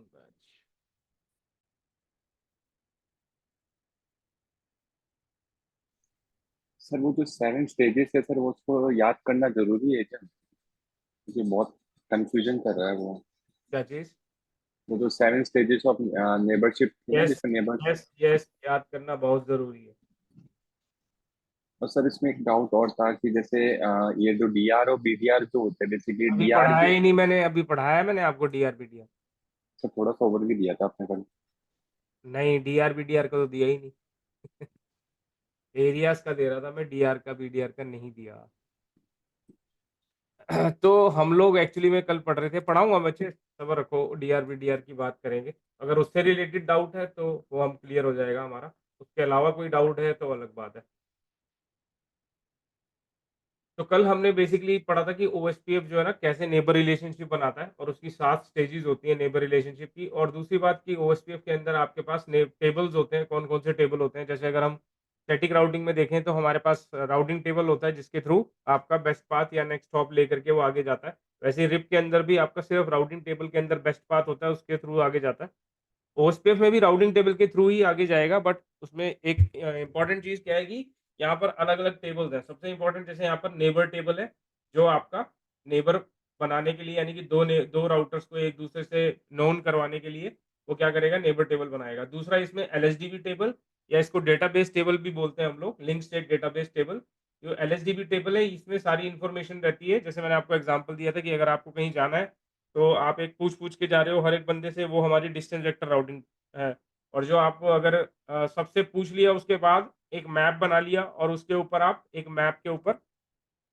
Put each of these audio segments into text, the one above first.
Batch. Sir वो जो 7 stages है सर, वो उसको याद करना जरूरी है क्या? मुझे बहुत कंफ्यूजन कर रहा है वो। क्या चीज? वो जो 7 स्टेजेस ऑफ नेबरशिप थी ना, यस, जिसमें नेबर। यस, यस, याद करना बहुत जरूरी है। और सर इसमें एक डाउट और था कि जैसे ये जो डीआर और बीडीआर जो होते हैं, बेसिकली अभी डीआर पढ़ाया जो। ही नहीं मैंने, अभी पढ़ाया है मैंने आपको डीआरबीडीआर? सर थोड़ा सा ओवर भी दिया था आपने कल। नहीं, डीआरबीडीआर का तो दिया ही नहीं। एरियाज का दे रहा था मैं, डीआर का बीडीआर का नहीं दिया। तो हम लोग एक्चुअली में कल पढ़ रहे थे, पढ़ाऊंगा बच्चे, सब्र रखो, डीआरबीडीआर की बात करेंगे। अगर उससे रिलेटेड डाउट है तो वो हम क्लियर हो जाएगा हमारा। उसके अलावा कोई डाउट है तो अलग बात है। तो कल हमने बेसिकली पढ़ा था कि ओएसपीएफ जो है ना कैसे नेबर रिलेशनशिप बनाता है, और उसकी 7 स्टेजेस होती है नेबर रिलेशनशिप की। और दूसरी बात कि ओएसपीएफ के अंदर आपके पास टेबल्स होते हैं, कौन कौन से टेबल होते हैं। जैसे अगर हम स्टैटिक राउटिंग में देखें तो हमारे पास राउटिंग टेबल होता है जिसके थ्रू आपका बेस्ट पाथ या नेक्स्ट हॉप लेकर के वो आगे जाता है। वैसे रिप के अंदर भी आपका सिर्फ राउटिंग टेबल के अंदर बेस्ट पाथ होता है, उसके थ्रू आगे जाता है। ओएसपीएफ में भी राउटिंग टेबल के थ्रू ही आगे जाएगा, बट उसमें एक इंपॉर्टेंट चीज क्या है कि यहाँ पर अलग अलग टेबल्स हैं। सबसे इंपॉर्टेंट जैसे यहाँ पर नेबर टेबल है, जो आपका नेबर बनाने के लिए, यानी कि दो राउटर्स को एक दूसरे से नोन करवाने के लिए वो क्या करेगा, नेबर टेबल बनाएगा। दूसरा इसमें एलएसडीबी टेबल, या इसको डेटाबेस टेबल भी बोलते हैं हम लोग, लिंक स्टेट डेटाबेस टेबल। जो एलएसडीबी टेबल है इसमें सारी इंफॉर्मेशन रहती है। जैसे मैंने आपको एग्जांपल दिया था कि अगर आपको कहीं जाना है तो आप एक पूछ पूछ के जा रहे हो हर एक बंदे से, वो हमारी डिस्टेंस वेक्टर राउटिंग है। और जो आप अगर सबसे पूछ लिया उसके बाद एक मैप बना लिया, और उसके ऊपर आप एक मैप के ऊपर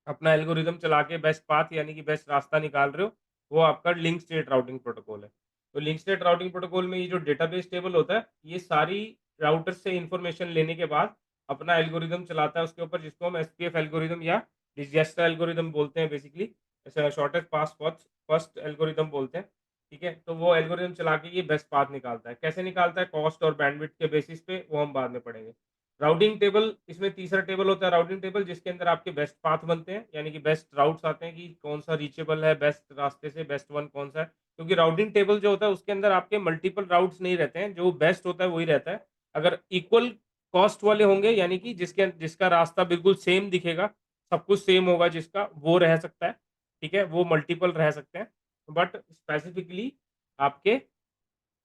अपना एल्गोरिदम चला के बेस्ट पाथ यानी कि बेस्ट रास्ता निकाल रहे हो, वो आपका लिंक स्टेट राउटिंग प्रोटोकॉल है। तो लिंक स्टेट राउटिंग प्रोटोकॉल में ये जो डेटाबेस टेबल होता है, ये सारी राउटर से इंफॉर्मेशन लेने के बाद अपना एल्गोरिदम चलाता है उसके ऊपर, जिसको हम एसपीएफ एल्गोरिदम या डिजस्टा एल्गोरिदम बोलते हैं बेसिकली। शॉर्टेस्ट पास फर्स्ट फर्स्ट एल्गोरिदम बोलते हैं। ठीक है, तो वो एल्गोरिदम चला के ये बेस्ट पाथ निकालता है। कैसे निकालता है, कॉस्ट और बैंडविड्थ के बेसिस पे, वो हम बाद में पढ़ेंगे। राउटिंग टेबल, इसमें तीसरा टेबल होता है राउटिंग टेबल, जिसके अंदर आपके बेस्ट पाथ बनते हैं, यानी कि बेस्ट राउट्स आते हैं कि कौन सा रीचेबल है, बेस्ट रास्ते से बेस्ट वन कौन सा है। क्योंकि राउटिंग टेबल जो होता है उसके अंदर आपके मल्टीपल राउट्स नहीं रहते हैं, जो बेस्ट होता है वही रहता है। अगर इक्वल कॉस्ट वाले होंगे, यानी कि जिसका रास्ता बिल्कुल सेम दिखेगा, सब कुछ सेम होगा जिसका, वो रह सकता है। ठीक है, वो मल्टीपल रह सकते हैं। बट स्पेसिफिकली आपके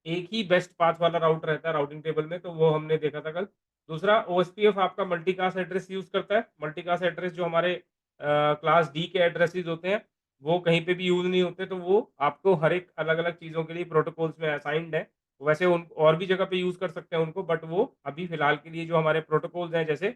एक ही बेस्ट पाथ वाला राउट रहता है राउटिंग टेबल में, तो वो हमने देखा था कल। दूसरा, ओएसपीएफ आपका मल्टीकास्ट एड्रेस यूज करता है। मल्टीकास्ट एड्रेस जो हमारे क्लास डी के एड्रेसेस होते हैं, वो कहीं पे भी यूज नहीं होते, तो वो आपको हर एक अलग अलग चीजों के लिए प्रोटोकॉल्स में असाइंड है। वैसे उन और भी जगह पे यूज कर सकते हैं उनको, बट वो अभी फिलहाल के लिए जो हमारे प्रोटोकॉल्स हैं, जैसे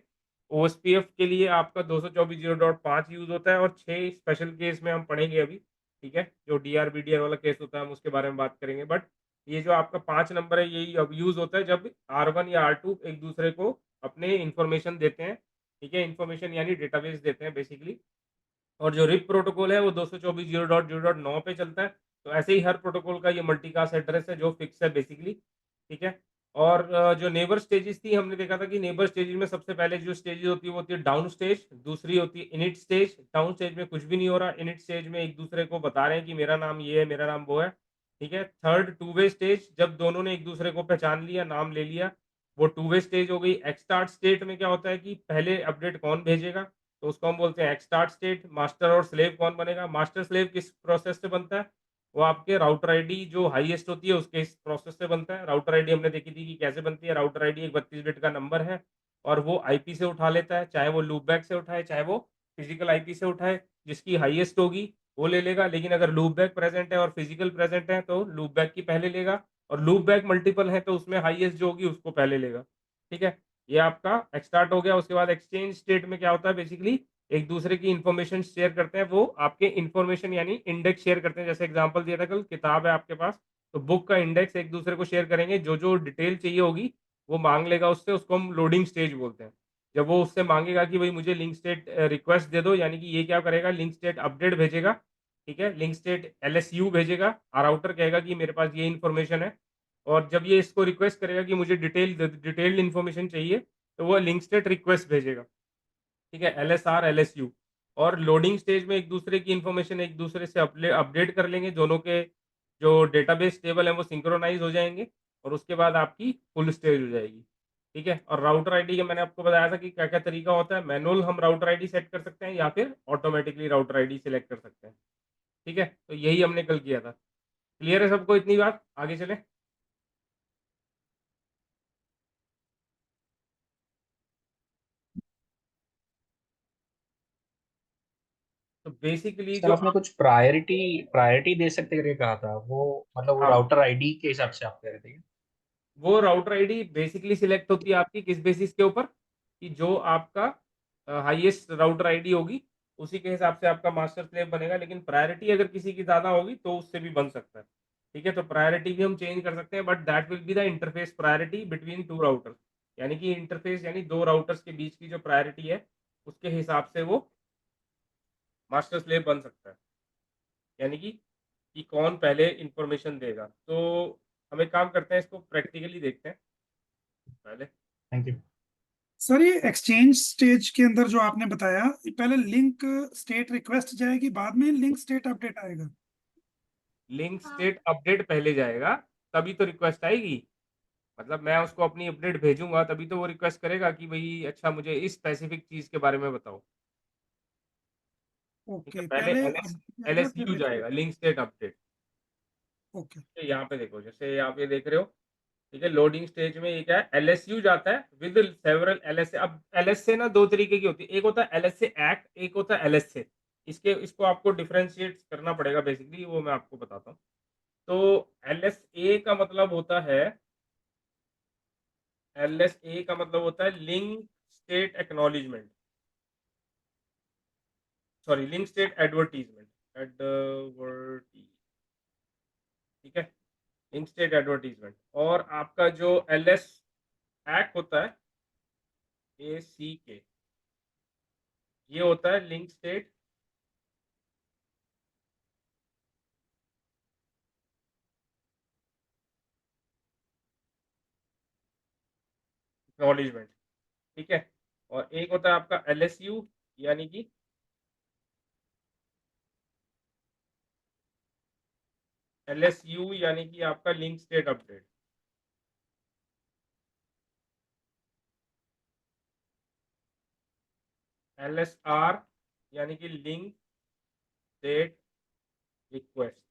ओएसपीएफ के लिए आपका 224.0.5 यूज होता है, और 6 स्पेशल केस में हम पढ़ेंगे अभी। ठीक है, जो डीआरबीडीआर वाला केस होता है हम उसके बारे में बात करेंगे। बट ये जो आपका 5 नंबर है, यही अब यूज होता है जब R1 या R2 एक दूसरे को अपने इंफॉर्मेशन देते हैं। ठीक है, इंफॉर्मेशन यानी डेटाबेस देते हैं बेसिकली। और जो रिप प्रोटोकॉल है वो 224.0.0.9 पे चलता है। तो ऐसे ही हर प्रोटोकॉल का ये मल्टीकास्ट एड्रेस है जो फिक्स है बेसिकली। ठीक है। और जो नेबर स्टेजेस थी, हमने देखा था कि नेबर स्टेजेस में सबसे पहले जो स्टेजेस होती है वो होती है डाउन स्टेज, दूसरी होती है इनिट स्टेज। डाउन स्टेज में कुछ भी नहीं हो रहा, इनिट स्टेज में एक दूसरे को बता रहे हैं कि मेरा नाम ये है, मेरा नाम वो है। ठीक है। थर्ड, टू वे स्टेज, जब दोनों ने एक दूसरे को पहचान लिया, नाम ले लिया, वो टू वे स्टेज हो गई। एक्सटार्ट स्टेट में क्या होता है कि पहले अपडेट कौन भेजेगा, तो उसको हम बोलते हैं एक्सटार्ट स्टेट। मास्टर और स्लेव कौन बनेगा, मास्टर स्लेव किस प्रोसेस से बनता है, वो आपके राउटर आईडी जो हाईएस्ट होती है उसके इस प्रोसेस से बनता है। राउटर आईडी हमने देखी थी कि कैसे बनती है। राउटर आईडी एक 32 बिट का नंबर है, और वो आईपी से उठा लेता है, चाहे वो लूपबैक से उठाए चाहे वो फिजिकल आईपी से उठाए। जिसकी हाईएस्ट होगी वो ले लेगा, लेकिन अगर लूपबैक प्रेजेंट है और फिजिकल प्रेजेंट है तो लूपबैक की पहले लेगा, और लूपबैक मल्टीपल है तो उसमें हाईएस्ट जो होगी उसको पहले लेगा। ठीक है, ये आपका एक्सटार्ट हो गया। उसके बाद एक्सचेंज स्टेट में क्या होता है, बेसिकली एक दूसरे की इंफॉर्मेशन शेयर करते हैं, वो आपके इंफॉर्मेशन यानी इंडेक्स शेयर करते हैं। जैसे एग्जांपल दिया था कल, किताब है आपके पास, तो बुक का इंडेक्स एक दूसरे को शेयर करेंगे, जो जो डिटेल चाहिए होगी वो मांग लेगा उससे, उसको हम लोडिंग स्टेज बोलते हैं। जब वो उससे मांगेगा कि भाई मुझे लिंक स्टेट रिक्वेस्ट दे दो, यानी कि ये क्या करेगा, लिंक स्टेट अपडेट भेजेगा। ठीक है, लिंक स्टेट एलएसयू भेजेगा, राउटर कहेगा कि मेरे पास ये इन्फॉर्मेशन है। और जब ये इसको रिक्वेस्ट करेगा कि मुझे डिटेल्ड इन्फॉर्मेशन चाहिए, तो वो लिंक स्टेट रिक्वेस्ट भेजेगा। ठीक है, एलएसआर एलएसयू। और लोडिंग स्टेज में एक दूसरे की इंफॉर्मेशन एक दूसरे से अपडेट कर लेंगे, दोनों के जो डेटाबेस टेबल है वो सिंक्रोनाइज हो जाएंगे और उसके बाद आपकी फुल स्टेज हो जाएगी। ठीक है, और राउटर आईडी का मैंने आपको बताया था कि क्या क्या तरीका होता है। मैनुअल हम राउटर आईडी सेट कर सकते हैं या फिर ऑटोमेटिकली राउटर आईडी सिलेक्ट कर सकते हैं। ठीक है, तो यही हमने कल किया था। क्लियर है सबको इतनी बात? आगे चले। तो बेसिकली सर जो आपने कुछ प्रायोरिटी प्रायोरिटी दे सकते करके कहा था, वो मतलब वो हाँ, राउटर आईडी के हिसाब से आप कह रहे थे क्या? वो राउटर आईडी बेसिकली सिलेक्ट होती है आपकी किस बेसिस के ऊपर, कि जो आपका हाईएस्ट राउटर आईडी होगी उसी के हिसाब से आपका मास्टर स्लेव बनेगा। लेकिन प्रायोरिटी अगर किसी की ज़्यादा होगी तो उससे भी बन सकता है। ठीक है, तो प्रायोरिटी भी हम चेंज कर सकते हैं, but that will be the interface priority between two routers. यानी कि इंटरफेस यानी दो राउटर्स के बीच की जो प्रायोरिटी है उसके हिसाब से वो मास्टर स्लेव बन सकता है। यानी कि कौन पहले इंफॉर्मेशन देगा। तो हम एक काम करते हैं, इसको प्रैक्टिकली देखते हैं पहले। Thank you. सर ये एक्सचेंज स्टेज के अंदर जो आपने बताया, ये पहले लिंक स्टेट रिक्वेस्ट जाएगी, बाद में लिंक स्टेट अपडेट आएगा। लिंक स्टेट अपडेट पहले जाएगा, तभी तो रिक्वेस्ट आएगी। मतलब मैं उसको अपनी अपडेट भेजूंगा तभी तो वो रिक्वेस्ट करेगा कि भाई अच्छा मुझे इस स्पेसिफिक चीज के बारे में बताओ। ठीक है, ओके, पहले पहले एलएस अपडेट आएगा फिर एलएसयू लिंक। जाएगा, लिंक स्टेट अपडेट। ओके। यहाँ पे देखो, जैसे आप ये देख रहे हो। ठीक है, लोडिंग स्टेज में ये क्या है, एलएसयू जाता है विद सेवरल एलएसए। अब एलएसए ना दो तरीके की होती है, एक होता है एलएसए एक्ट, एक होता है एलएसए। इसको आपको डिफरेंशिएट करना पड़ेगा बेसिकली, वो मैं आपको बताता हूँ। तो एलएसए का मतलब होता है, एलएसए का मतलब होता है link state acknowledgement, sorry link state advertisement, advert. ठीक है, लिंक स्टेट एडवर्टीजमेंट। और आपका जो एलएस एक्ट होता है, ए सी के, ये होता है लिंक स्टेट एक्नॉलेजमेंट। ठीक है, और एक होता है आपका एलएसयू, यानी कि एलएसयू यानी कि आपका लिंक स्टेट अपडेट। एलएसआर यानी कि लिंक स्टेट रिक्वेस्ट।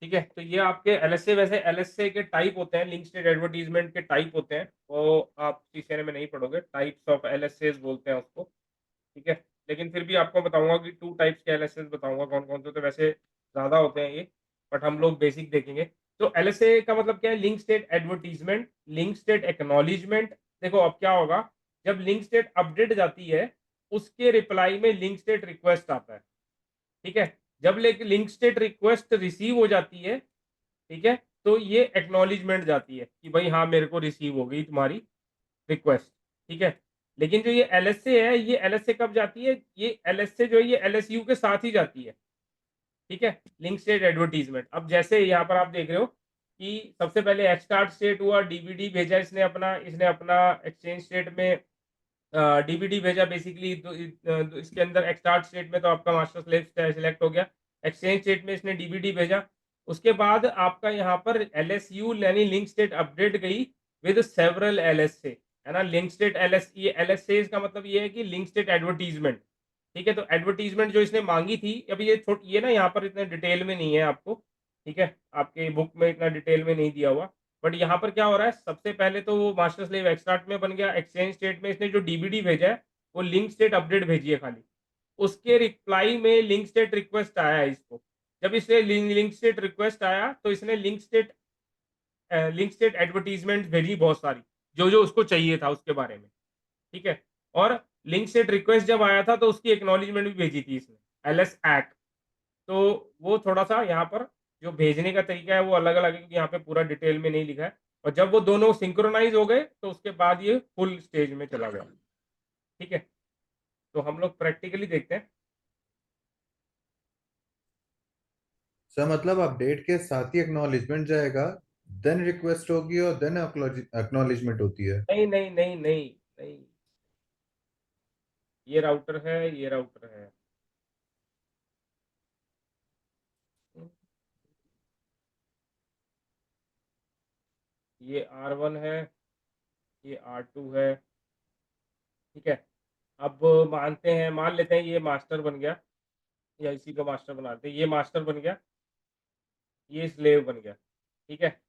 ठीक है, तो ये आपके एलएसए, वैसे एलएसए के टाइप होते हैं, लिंक स्टेट एडवर्टीजमेंट के टाइप होते हैं, वो आप सीसीएनए में नहीं पढ़ोगे, टाइप्स ऑफ एलएसएस बोलते हैं उसको। ठीक है, लेकिन फिर भी आपको बताऊंगा कि टू टाइप्स के एलएसएस बताऊंगा कौन कौन से, तो वैसे ज़्यादा होते हैं ये, बट हम लोग बेसिक देखेंगे। तो एलएसए का मतलब क्या है, link state advertisement, link state acknowledgement. देखो अब क्या होगा, जब लिंक स्टेट अपडेट जाती है उसके रिप्लाई में लिंक स्टेट रिक्वेस्ट आता है। ठीक है, जब लिंक स्टेट रिक्वेस्ट रिसीव हो जाती है, ठीक है, तो ये एक्नॉलेजमेंट जाती है कि भाई हाँ मेरे को रिसीव हो गई तुम्हारी रिक्वेस्ट। ठीक है, लेकिन जो ये एलएसए है, ये एलएसए कब जाती है, ये एलएसए जो है ये एलएसयू के साथ ही जाती है। ठीक है, लिंक स्टेट एडवर्टीजमेंट। अब जैसे यहाँ पर आप देख रहे हो कि सबसे पहले एक्सटार्ट स्टेट हुआ, डीबीडी भेजा इसने अपना एक्सचेंज स्टेट में डीबीडी भेजा बेसिकली। तो इसके अंदर एक्सटार्ट स्टेट में तो आपका मास्टर स्लेव सिलेक्ट हो गया, एक्सचेंज स्टेट में इसने डीबीडी भेजा। उसके बाद आपका यहाँ पर एलएसयू यानी लिंक स्टेट अपडेट गई विद सेवरल एलएसए, है ना। लिंक स्टेट एलएस, ये एलएसए का मतलब ये है कि लिंक स्टेट एडवर्टीजमेंट। ठीक है, तो एडवर्टीजमेंट जो इसने मांगी थी, अभी ये ना यहाँ पर इतने डिटेल में नहीं है आपको। ठीक है, आपके बुक में इतना डिटेल में नहीं दिया हुआ, बट यहाँ पर क्या हो रहा है, सबसे पहले तो वो मास्टर स्लेव एक्सट्रैक्ट में बन गया। एक्सचेंज स्टेट में इसने जो डीबीडी भेजा है वो लिंक स्टेट अपडेट भेजी है खाली, उसके रिप्लाई में लिंक स्टेट रिक्वेस्ट आया है इसको। जब इसे लिंक स्टेट रिक्वेस्ट आया तो इसने लिंक स्टेट एडवर्टीजमेंट भेजी बहुत सारी, जो जो उसको चाहिए था उसके बारे में। ठीक है, और लिंक स्टेट रिक्वेस्ट जब आया था तो उसकी एक्नॉलेजमेंट भी भेजी थी इसने, एलएस एक्ट। तो वो थोड़ा सा यहाँ पर जो भेजने का तरीका है वो अलग अलग है, क्योंकि यहाँ पे पूरा डिटेल में नहीं लिखा है। और जब वो दोनों सिंक्रोनाइज हो गए तो उसके बाद ये फुल स्टेज में चला गया। ठीक है, तो हम लोग प्रैक्टिकली देखते हैं। सर मतलब अपडेट के साथ ही एक्नॉलेजमेंट जाएगा, देन रिक्वेस्ट होगी और देन एक्नॉलेजमेंट होती है? नहीं नहीं नहीं नहीं नहीं, ये राउटर है, ये राउटर है। ये R1 है, ये R2 है, ठीक है। अब मान लेते हैं ये मास्टर बन गया, या इसी को मास्टर बनाते हैं, ये मास्टर बन गया, ये स्लेव बन गया, ठीक है।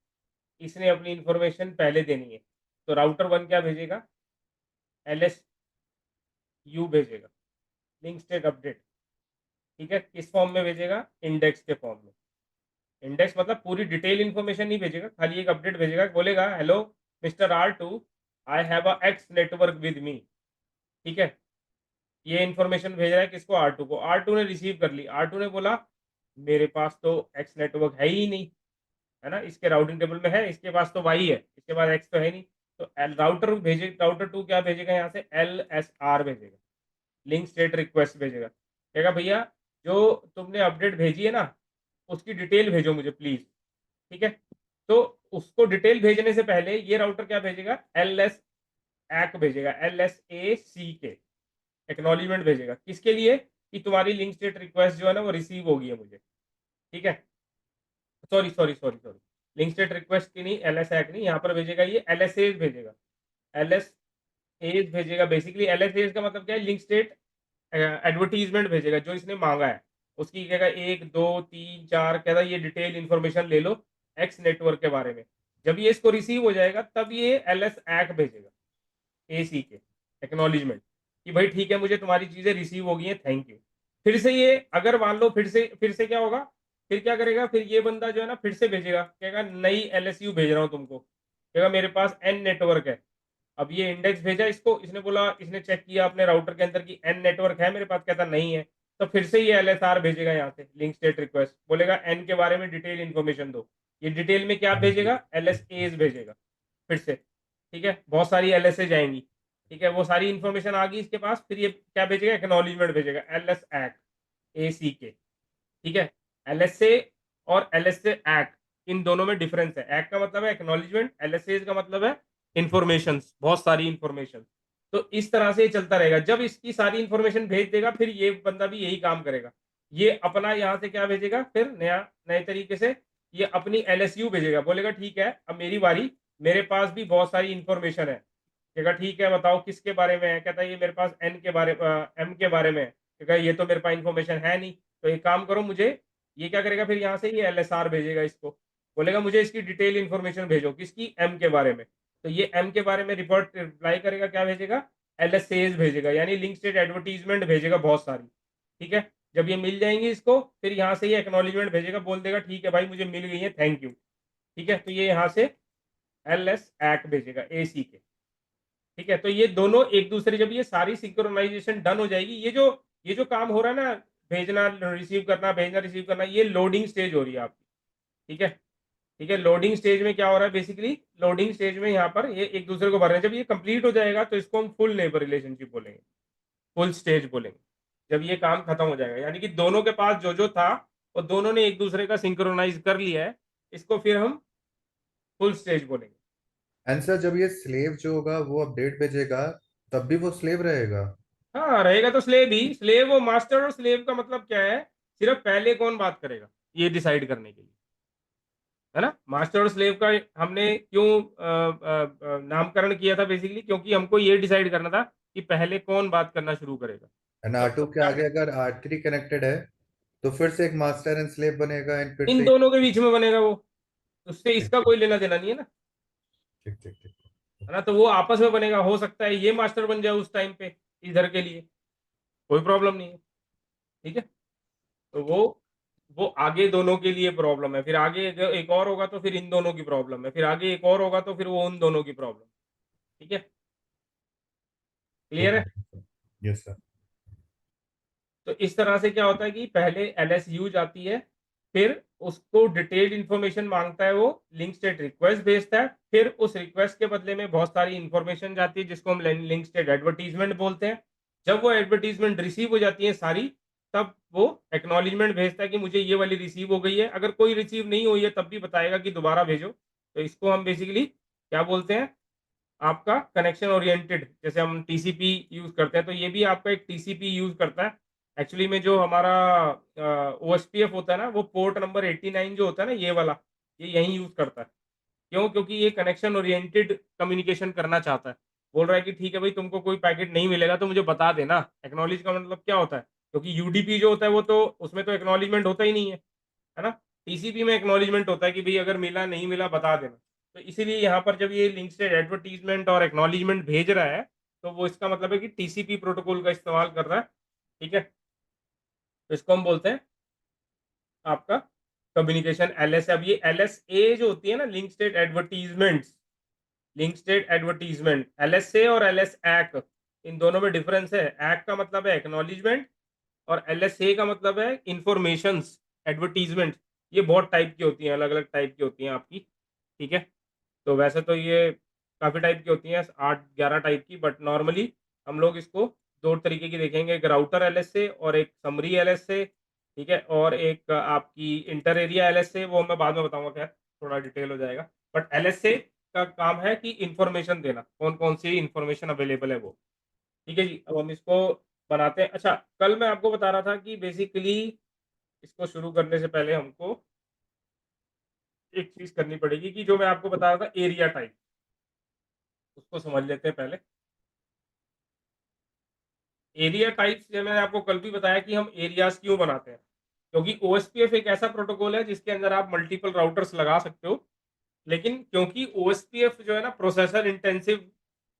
इसने अपनी इंफॉर्मेशन पहले देनी है, तो राउटर 1 क्या भेजेगा, LSU भेजेगा, लिंक स्टेट अपडेट, ठीक है। किस फॉर्म में भेजेगा, इंडेक्स के फॉर्म में। इंडेक्स मतलब पूरी डिटेल इन्फॉर्मेशन नहीं भेजेगा, खाली एक अपडेट भेजेगा, बोलेगा hello mister R2, I have a x network with me, ठीक है। ये इन्फॉर्मेशन भेज रहा है किसको, R2 को। R2 ने रिसीव कर ली, R2 ने बोला मेरे पास तो एक्स नेटवर्क है ही नहीं, है ना, इसके राउटिंग टेबल में है, इसके पास तो वाई है, इसके पास एक्स तो है नहीं। तो राउटर 2 क्या भेजेगा, यहाँ से LSR भेजेगा, लिंक स्टेट रिक्वेस्ट भेजेगा, कहेगा भैया जो तुमने अपडेट भेजी है ना, उसकी डिटेल भेजो मुझे प्लीज, ठीक है। तो उसको डिटेल भेजने से पहले ये राउटर क्या भेजेगा, LSAC भेजेगा, LSACK एक्नॉलेजमेंट भेजेगा, किसके लिए, कि तुम्हारी लिंक स्टेट रिक्वेस्ट जो है ना वो रिसीव होगी है मुझे, ठीक है। सॉरी, लिंक स्टेट रिक्वेस्ट की नहीं, LSAC नहीं, यहाँ पर भेजेगा ये LSAs भेजेगा, LSAs भेजेगा। बेसिकली LSAs का मतलब क्या है, लिंक स्टेट एडवर्टीजमेंट भेजेगा, जो इसने मांगा है उसकी कहेगा 1 2 3 4, कहता ये डिटेल इन्फॉर्मेशन ले लो एक्स नेटवर्क के बारे में। जब ये इसको रिसीव हो जाएगा तब ये LSAC भेजेगा, AC के एक्नॉलेजमेंट, कि भाई ठीक है मुझे तुम्हारी चीजें रिसीव हो गई हैं, थैंक यू। फिर से ये अगर मान लो फिर से क्या होगा, फिर क्या करेगा, फिर ये बंदा जो है ना फिर से भेजेगा, कहेगा नई LSU भेज रहा हूँ तुमको, कहेगा मेरे पास N नेटवर्क है। अब ये इंडेक्स भेजा इसको, इसने बोला, इसने चेक किया अपने राउटर के अंदर की N नेटवर्क है मेरे पास, कहता नहीं है, तो फिर से ये LSR भेजेगा, यहाँ से लिंक स्टेट रिक्वेस्ट, बोलेगा N के बारे में डिटेल इन्फॉर्मेशन दो। ये डिटेल में क्या भेजेगा, LSAs भेजेगा फिर से, ठीक है। बहुत सारी LSA जाएंगी, ठीक है, वो सारी इन्फॉर्मेशन आ गई इसके पास, फिर ये क्या भेजेगा, एक्नॉलेजमेंट भेजेगा, LSAC, ठीक है। LSA और LSAC इन दोनों में डिफरेंस है, एक्ट का मतलब है एक्नॉलेजमेंट, LSA का मतलब है इंफॉर्मेशन, बहुत सारी इंफॉर्मेशन। तो इस तरह से ये चलता रहेगा, जब इसकी सारी इंफॉर्मेशन भेज देगा फिर ये बंदा भी यही काम करेगा, ये अपना यहाँ से क्या भेजेगा, फिर नए तरीके से ये अपनी LSU भेजेगा, बोलेगा ठीक है अब मेरी बारी, मेरे पास भी बहुत सारी इंफॉर्मेशन है, कहेगा ठीक है बताओ किसके बारे में है, कहता है ये मेरे पास M के बारे में है, कहेगा ये तो मेरे पास इंफॉर्मेशन है नहीं, तो एक काम करो मुझे, ये क्या करेगा फिर यहाँ से ये LSR भेजेगा इसको, बोलेगा मुझे इसकी डिटेल इन्फॉर्मेशन भेजो, किसकी, M के बारे में। तो ये M के बारे में रिपोर्ट रिप्लाई करेगा, क्या भेजेगा, LSAs भेजेगा, यानी लिंक स्टेट एडवर्टीजमेंट भेजेगा बहुत सारी, ठीक है। जब ये मिल जाएंगी इसको, फिर यहाँ से ये एक्नॉलेजमेंट भेजेगा, बोल देगा ठीक है भाई मुझे मिल गई है, थैंक यू, ठीक है। तो ये यहाँ से LSAC भेजेगा AC के, ठीक है। तो ये दोनों एक दूसरे, जब ये सारी सिंक्रोनाइजेशन डन हो जाएगी, ये जो काम हो रहा है ना, भेजना रिसीव करना, भेजना रिसीव करना, ये लोडिंग स्टेज हो रही है आपकी, ठीक है। ठीक है, लोडिंग स्टेज में क्या हो रहा है, बेसिकली लोडिंग स्टेज में यहाँ पर ये एक दूसरे को भर रहे हैं, जब ये कंप्लीट हो जाएगा तो इसको हम फुल नेबर रिलेशनशिप बोलेंगे, फुल स्टेज बोलेंगे, जब ये काम खत्म हो जाएगा, यानी कि दोनों के पास जो जो था वो दोनों ने एक दूसरे का सिंक्रोनाइज कर लिया है, इसको फिर हम फुल स्टेज बोलेंगे। आंसर, जब ये स्लेव जो होगा वो अपडेट भेजेगा, तब भी वो स्लेव रहेगा? हाँ रहेगा तो स्लेव ही, स्लेव और मास्टर, और स्लेव का मतलब क्या है, सिर्फ पहले कौन बात करेगा ये डिसाइड करने के लिए, है ना। मास्टर और स्लेव का हमने क्यों नामकरण किया था, बेसिकली क्योंकि हमको ये डिसाइड करना था कि पहले कौन बात करना शुरू करेगा। एंड तो R2 के क्या, आगे अगर R3 कनेक्टेड है तो फिर से एक मास्टर एंड स्लेव बनेगा, एंड फिर इन से। दोनों के बीच में बनेगा वो, उससे ठीक इसका ठीक कोई लेना देना नहीं है ना, ठीक ठीक ठीक। है ना। तो वो आपस में बनेगा, हो सकता है ये मास्टर बन जाए उस टाइम पे इधर के लिए, कोई प्रॉब्लम नहीं है, ठीक है। तो वो आगे दोनों के लिए प्रॉब्लम है, फिर आगे एक और होगा तो फिर इन दोनों की प्रॉब्लम है, फिर आगे एक और होगा तो फिर वो उन दोनों की प्रॉब्लम, ठीक है, क्लियर है। ओके। Yes sir. तो इस तरह से क्या होता है कि पहले LSU जाती है, फिर उसको डिटेल्ड इंफॉर्मेशन मांगता है, वो लिंक स्टेट रिक्वेस्ट भेजता है, फिर उस रिक्वेस्ट के बदले में बहुत सारी इंफॉर्मेशन जाती है जिसको हम लिंक स्टेट एडवर्टीजमेंट बोलते हैं। जब वो एडवर्टीजमेंट रिसीव हो जाती है सारी, तब वो एक्नॉलेजमेंट भेजता है कि मुझे ये वाली रिसीव हो गई है, अगर कोई रिसीव नहीं हुई है तब भी बताएगा कि दोबारा भेजो। तो इसको हम बेसिकली क्या बोलते हैं, आपका कनेक्शन ओरिएंटेड, जैसे हम TCP यूज करते हैं तो ये भी आपका एक TCP यूज करता है। एक्चुअली में जो हमारा OSPF होता है ना, वो पोर्ट नंबर 89 जो होता है ना, ये वाला, ये यही यूज करता है, क्यों? क्योंकि ये कनेक्शन ओरिएंटेड कम्युनिकेशन करना चाहता है। बोल रहा है कि ठीक है भाई, तुमको कोई पैकेट नहीं मिलेगा तो मुझे बता देना। एक्नॉलेज का मतलब क्या होता है? क्योंकि यूडीपी जो होता है वो तो उसमें तो एक्नॉलेजमेंट होता ही नहीं है ना? टीसीपी में एक्नॉलेजमेंट होता है कि भाई अगर मिला नहीं मिला बता देना। तो इसीलिए यहाँ पर जब ये लिंक स्टेट एडवर्टाइजमेंट और एक्नॉलेजमेंट भेज रहा है, तो वो इसका मतलब है कि टीसीपी प्रोटोकॉल का इस्तेमाल कर रहा है। ठीक है? तो इसको हम बोलते हैं आपका कम्युनिकेशन एलएस। अब ये एलएसए जो होती है ना, link state advertisements, link state advertisement, LSA और एलएस एक्, इन दोनों में डिफरेंस है। एक् का मतलब है एक्नॉलेजमेंट और एलएसए का मतलब है इंफॉर्मेशंस एडवर्टीजमेंट। ये बहुत टाइप की होती हैं, अलग अलग टाइप की होती हैं आपकी। ठीक है? तो वैसे तो ये काफ़ी टाइप की होती हैं, 8-11 टाइप की, बट नॉर्मली हम लोग इसको दो तरीके की देखेंगे, एक राउटर एलएसए और एक समरी एलएसए। ठीक है? और एक आपकी इंटर एरिया एलएसए, वो मैं बाद में बताऊंगा, खैर थोड़ा डिटेल हो जाएगा। बट एलएसए का काम है कि इंफॉर्मेशन देना, कौन कौन सी इंफॉर्मेशन अवेलेबल है वो। ठीक है जी, अब हम इसको बनाते हैं। अच्छा, कल मैं आपको बता रहा था कि बेसिकली इसको शुरू करने से पहले हमको एक चीज करनी पड़ेगी, कि जो मैं आपको बता रहा था एरिया टाइप, उसको समझ लेते हैं पहले। एरिया टाइप्स, जो मैंने आपको कल भी बताया कि हम एरियाज क्यों बनाते हैं, क्योंकि ओएसपीएफ एक ऐसा प्रोटोकॉल है जिसके अंदर आप मल्टीपल राउटर्स लगा सकते हो। लेकिन क्योंकि ओएसपीएफ जो है ना, प्रोसेसर इंटेंसिव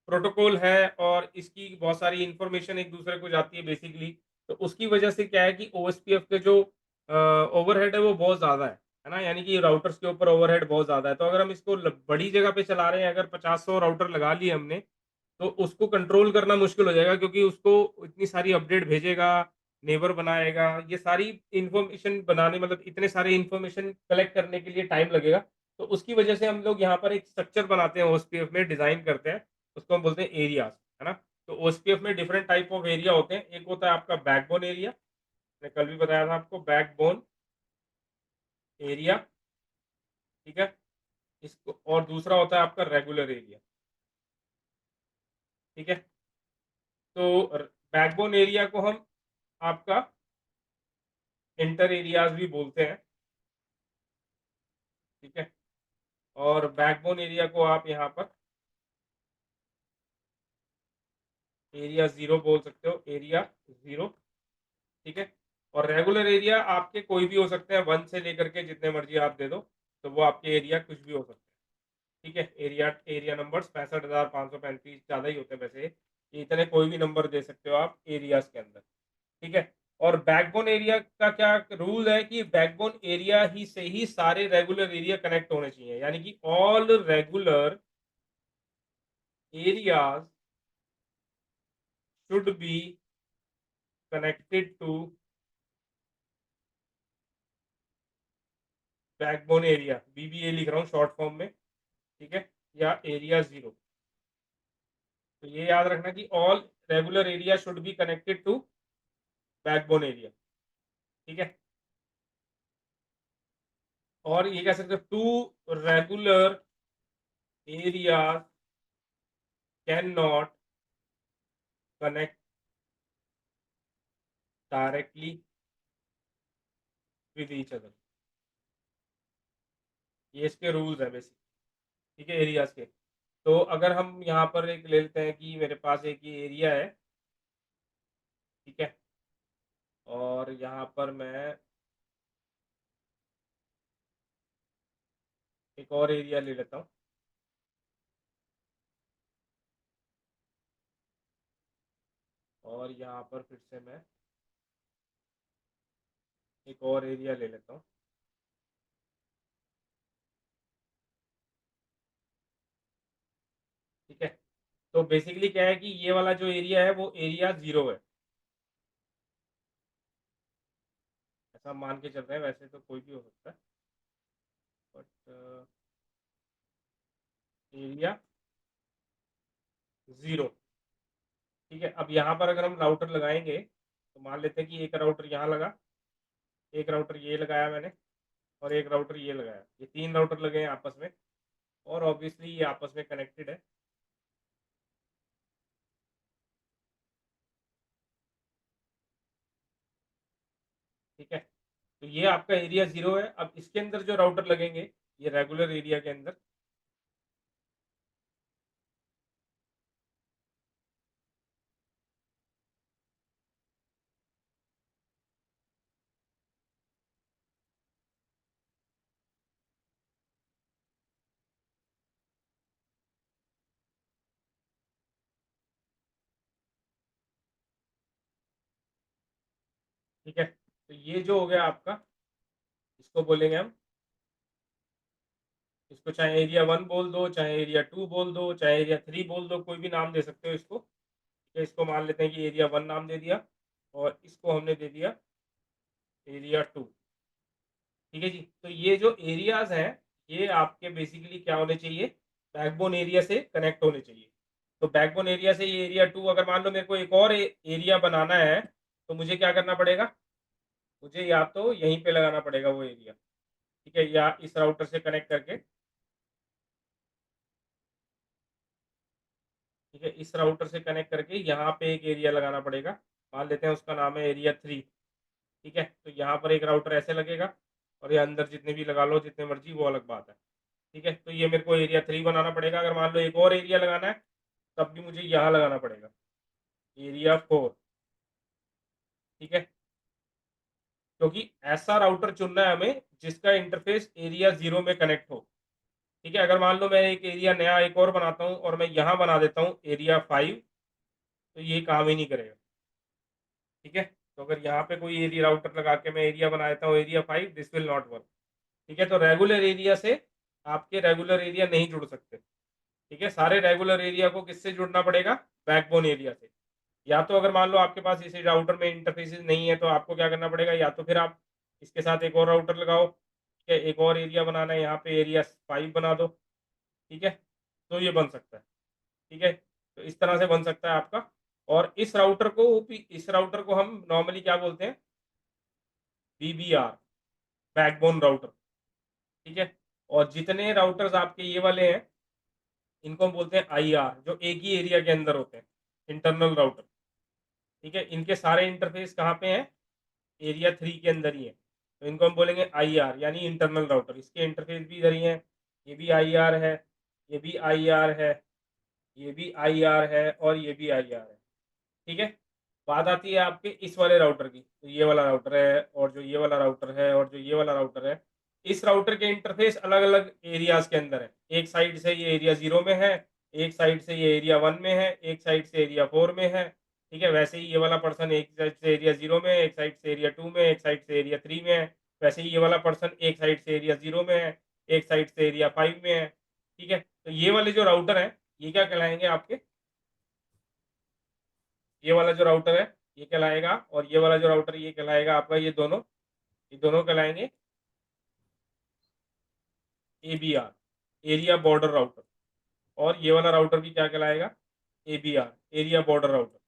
प्रोटोकॉल है और इसकी बहुत सारी इंफॉर्मेशन एक दूसरे को जाती है बेसिकली, तो उसकी वजह से क्या है कि ओएसपीएफ के जो ओवरहेड है वो बहुत ज़्यादा है ना? यानी कि राउटर्स के ऊपर ओवरहेड बहुत ज़्यादा है। तो अगर हम इसको बड़ी जगह पे चला रहे हैं, अगर 50-100 राउटर लगा लिए हमने, तो उसको कंट्रोल करना मुश्किल हो जाएगा, क्योंकि उसको इतनी सारी अपडेट भेजेगा, नेबर बनाएगा, ये सारी इंफॉर्मेशन बनाने, मतलब इतने सारे इंफॉर्मेशन कलेक्ट करने के लिए टाइम लगेगा। तो उसकी वजह से हम लोग यहाँ पर एक स्ट्रक्चर बनाते हैं, ओएसपीएफ में डिजाइन करते हैं, उसको हम बोलते हैं एरियाज, है ना? तो ओएसपीएफ में डिफरेंट टाइप ऑफ एरिया होते हैं। एक होता है आपका बैकबोन एरिया, मैं कल भी बताया था आपको, बैकबोन एरिया। ठीक है? इसको, और दूसरा होता है आपका रेगुलर एरिया। ठीक है? तो बैकबोन एरिया को हम आपका इंटर एरियाज भी बोलते हैं। ठीक है? और बैकबोन एरिया को आप यहाँ पर एरिया जीरो बोल सकते हो, एरिया जीरो। ठीक है? और रेगुलर एरिया आपके कोई भी हो सकते हैं, 1 से लेकर के जितने मर्जी आप दे दो, तो वो आपके एरिया कुछ भी हो सकते हैं। ठीक है? एरिया एरिया नंबर्स 65,535 ज़्यादा ही होते हैं वैसे, ये इतने कोई भी नंबर दे सकते हो आप एरियाज के अंदर। ठीक है? और बैकबोन एरिया का क्या रूल है कि बैकबोन एरिया ही से ही सारे रेगुलर एरिया कनेक्ट होने चाहिए, यानी कि all regular areas should be connected to backbone area, BBA लिख रहा हूँ शॉर्ट फॉर्म में। ठीक है? या एरिया जीरो। तो ये याद रखना कि all regular area should be connected to backbone area. ठीक है? और ये कह सकते हो, two regular area can not connect directly with each other. ये इसके रूल्स है बेसिक। ठीक है? एरियाज के। तो अगर हम यहाँ पर एक ले लेते हैं कि मेरे पास एक ये एरिया है। ठीक है? और यहाँ पर मैं एक और एरिया ले लेता हूँ। और यहाँ पर फिर से मैं एक और एरिया ले लेता हूँ। ठीक है? तो बेसिकली क्या है कि ये वाला जो एरिया है वो एरिया जीरो है, ऐसा मान के चल रहे हैं, वैसे तो कोई भी हो सकता है, बट एरिया जीरो। ठीक है? अब यहाँ पर अगर हम राउटर लगाएंगे, तो मान लेते हैं कि एक राउटर यहाँ लगा, एक राउटर ये लगाया मैंने, और एक राउटर ये लगाया, ये 3 राउटर लगे हैं आपस में, और ऑब्वियसली ये आपस में कनेक्टेड है। ठीक है? तो ये आपका एरिया जीरो है। अब इसके अंदर जो राउटर लगेंगे, ये रेगुलर एरिया के अंदर, ठीक है, तो ये जो हो गया आपका, इसको बोलेंगे हम, इसको चाहे एरिया 1 बोल दो, चाहे एरिया 2 बोल दो, चाहे एरिया 3 बोल दो, कोई भी नाम दे सकते हो इसको। ठीक है, इसको मान लेते हैं कि एरिया 1 नाम दे दिया और इसको हमने दे दिया एरिया 2। ठीक है जी, तो ये जो एरियाज हैं ये आपके बेसिकली क्या होने चाहिए, बैकबोन एरिया से कनेक्ट होने चाहिए। तो बैकबोन एरिया से ये एरिया 2, अगर मान लो मेरे को एक और एरिया बनाना है तो मुझे क्या करना पड़ेगा, मुझे या तो यहीं पे लगाना पड़ेगा वो एरिया, ठीक है, या इस राउटर से कनेक्ट करके, ठीक है, इस राउटर से कनेक्ट करके यहाँ पे एक एरिया लगाना पड़ेगा। मान लेते हैं उसका नाम है एरिया 3। ठीक है, तो यहाँ पर एक राउटर ऐसे लगेगा और ये अंदर जितने भी लगा लो जितने मर्जी, वो अलग बात है। ठीक है, तो ये मेरे को एरिया 3 बनाना पड़ेगा। अगर मान लो एक और एरिया लगाना है तब भी मुझे यहाँ लगाना पड़ेगा एरिया 4। ठीक है, क्योंकि ऐसा राउटर चुनना है हमें जिसका इंटरफेस एरिया 0 में कनेक्ट हो। ठीक है, अगर मान लो मैं एक एरिया नया एक और बनाता हूँ और मैं यहाँ बना देता हूँ एरिया 5, तो ये काम ही नहीं करेगा। ठीक है, तो अगर यहाँ पे कोई एरिया राउटर लगा के मैं एरिया बना देता हूँ area 5, this will not work. ठीक है, तो रेगुलर एरिया से आपके रेगुलर एरिया नहीं जुड़ सकते। ठीक है, सारे रेगुलर एरिया को किससे जुड़ना पड़ेगा, बैकबोन एरिया से। या तो अगर मान लो आपके पास इस राउटर में इंटरफेसेस नहीं है तो आपको क्या करना पड़ेगा, या तो फिर आप इसके साथ एक और राउटर लगाओ। ठीक है, एक और एरिया बनाना है, यहाँ पे एरिया 5 बना दो। ठीक है, तो ये बन सकता है। ठीक है, तो इस तरह से बन सकता है आपका। और इस राउटर को हम नॉर्मली क्या बोलते हैं, BBR, बैकबोन राउटर। ठीक है, और जितने राउटर्स आपके ये वाले हैं इनको हम बोलते हैं IR, जो एक ही एरिया के अंदर होते हैं, इंटरनल राउटर। ठीक है, इनके सारे इंटरफेस कहाँ पे हैं, एरिया 3 के अंदर ही है, तो इनको हम बोलेंगे IR यानी इंटरनल राउटर। इसके इंटरफेस भी इधर ही है, ये भी IR है, ये भी IR है, ये भी IR है और ये भी IR है। ठीक है, बात आती है आपके इस वाले राउटर की, तो ये वाला राउटर है और जो ये वाला राउटर है और जो ये वाला राउटर है, इस राउटर के इंटरफेस अलग अलग एरियाज के अंदर है। एक साइड से ये एरिया 0 में है, एक साइड से ये एरिया 1 में है, एक साइड से एरिया 4 में है। ठीक है, वैसे ही ये वाला पर्सन एक साइड से एरिया 0 में है, एक साइड से एरिया 2 में, एक साइड से एरिया 3 में है। वैसे ही ये वाला पर्सन एक साइड से एरिया 0 में है, एक साइड से एरिया 5 में है। ठीक है, तो ये वाले जो राउटर है ये क्या कहलाएंगे आपके, ये वाला जो राउटर है ये कहलाएगा, और ये वाला जो राउटर ये कहलाएगा आपका, ये दोनों कहलाएंगे ABR, एरिया बॉर्डर राउटर। और ये वाला राउटर भी क्या कहलाएगा, ABR, एरिया बॉर्डर राउटर,